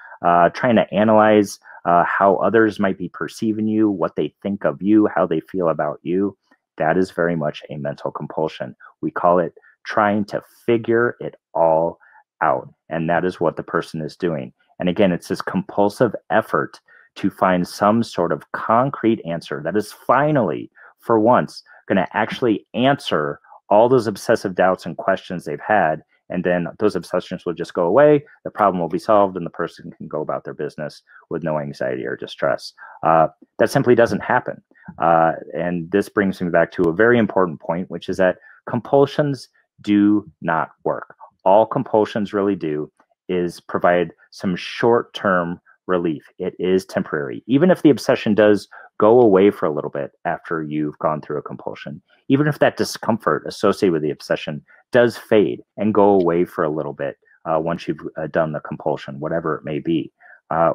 trying to analyze how others might be perceiving you, what they think of you, how they feel about you. That is very much a mental compulsion. We call it trying to figure it all out. And that is what the person is doing. And again, it's this compulsive effort to find some sort of concrete answer that is finally, for once, going to actually answer all those obsessive doubts and questions they've had. And then those obsessions will just go away, the problem will be solved, and the person can go about their business with no anxiety or distress. That simply doesn't happen. And this brings me back to a very important point, which is that compulsions do not work. All compulsions really do is provide some short-term relief. It is temporary. Even if the obsession does go away for a little bit after you've gone through a compulsion, even if that discomfort associated with the obsession does fade and go away for a little bit once you've done the compulsion, whatever it may be,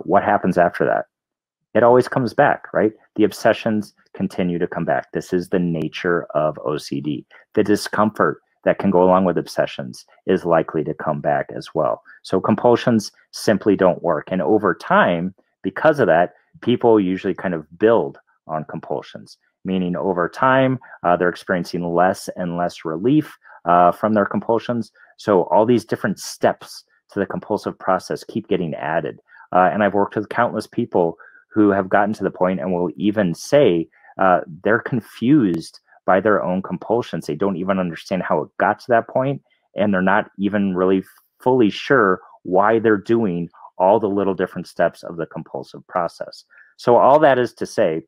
what happens after that? It always comes back, right? The obsessions continue to come back. This is the nature of OCD. The discomfort that can go along with obsessions is likely to come back as well. So compulsions simply don't work. And over time, because of that, people usually kind of build on compulsions, meaning over time, they're experiencing less and less relief from their compulsions. So all these different steps to the compulsive process keep getting added. And I've worked with countless people who have gotten to the point and will even say they're confused by their own compulsions. They don't even understand how it got to that point, and they're not even really fully sure why they're doing all the little different steps of the compulsive process. So all that is to say,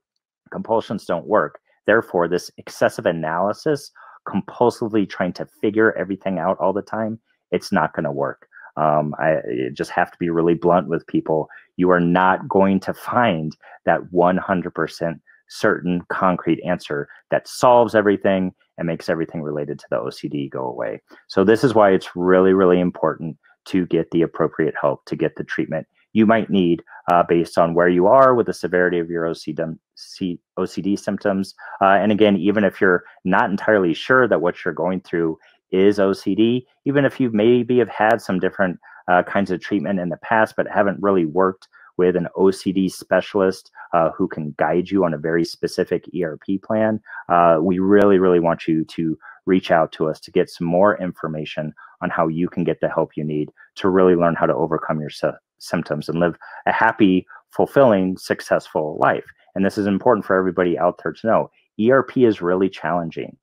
compulsions don't work. Therefore, this excessive analysis, compulsively trying to figure everything out all the time, it's not going to work. I just have to be really blunt with people. You are not going to find that 100% certain concrete answer that solves everything and makes everything related to the OCD go away. So this is why it's really, really important to get the appropriate help, to get the treatment you might need based on where you are with the severity of your OCD symptoms. And again, even if you're not entirely sure that what you're going through is OCD, even if you maybe have had some different kinds of treatment in the past, but haven't really worked with an OCD specialist who can guide you on a very specific ERP plan, we really, really want you to reach out to us to get some more information on how you can get the help you need to really learn how to overcome your symptoms and live a happy, fulfilling, successful life. And this is important for everybody out there to know. ERP is really challenging.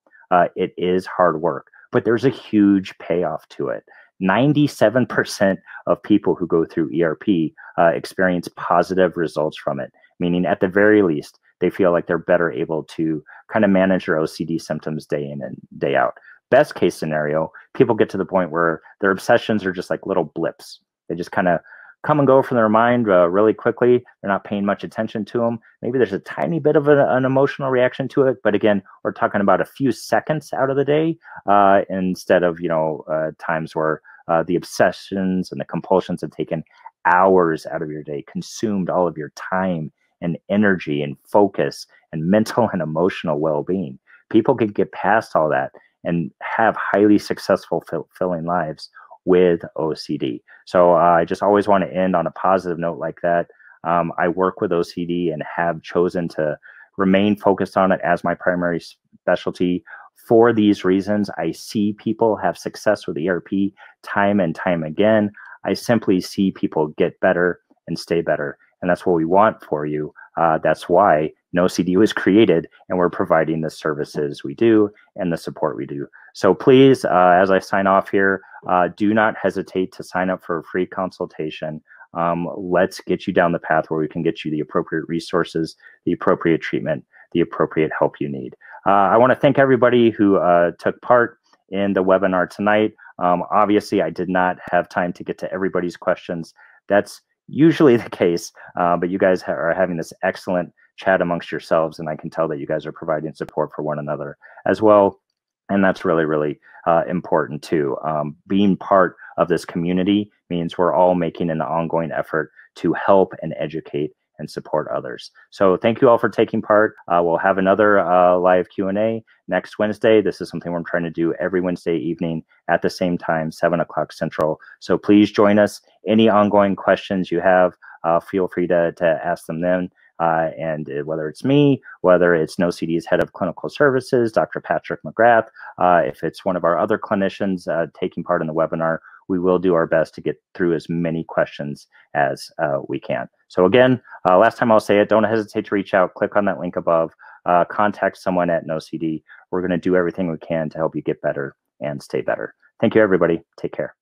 It is hard work, but there's a huge payoff to it. 97% of people who go through ERP experience positive results from it, meaning at the very least, they feel like they're better able to kind of manage their OCD symptoms day in and day out. Best case scenario, people get to the point where their obsessions are just like little blips. They just kind of come and go from their mind really quickly. They're not paying much attention to them. Maybe there's a tiny bit of an emotional reaction to it, but again, we're talking about a few seconds out of the day instead of times where the obsessions and the compulsions have taken hours out of your day, consumed all of your time and energy and focus and mental and emotional well-being. People can get past all that and have highly successful, fulfilling lives with OCD. So I just always want to end on a positive note like that. I work with OCD and have chosen to remain focused on it as my primary specialty. For these reasons, I see people have success with ERP time and time again. I simply see people get better and stay better. And that's what we want for you. That's why No CD was created, and we're providing the services we do and the support we do. So please, as I sign off here, do not hesitate to sign up for a free consultation. Let's get you down the path where we can get you the appropriate resources, the appropriate treatment, the appropriate help you need. I want to thank everybody who took part in the webinar tonight. Obviously, I did not have time to get to everybody's questions. That's usually the case, but you guys are having this excellent chat amongst yourselves, and I can tell that you guys are providing support for one another as well. And that's really, really important too. Being part of this community means we're all making an ongoing effort to help and educate and support others. So thank you all for taking part. We'll have another live Q&A next Wednesday. This is something we're trying to do every Wednesday evening at the same time, 7 o'clock Central. So please join us. Any ongoing questions you have, feel free to ask them then. And whether it's me, whether it's No CD's head of clinical services, Dr. Patrick McGrath, if it's one of our other clinicians taking part in the webinar, we will do our best to get through as many questions as we can. So again, last time I'll say it, don't hesitate to reach out, click on that link above, contact someone at No CD. We're going to do everything we can to help you get better and stay better. Thank you, everybody. Take care.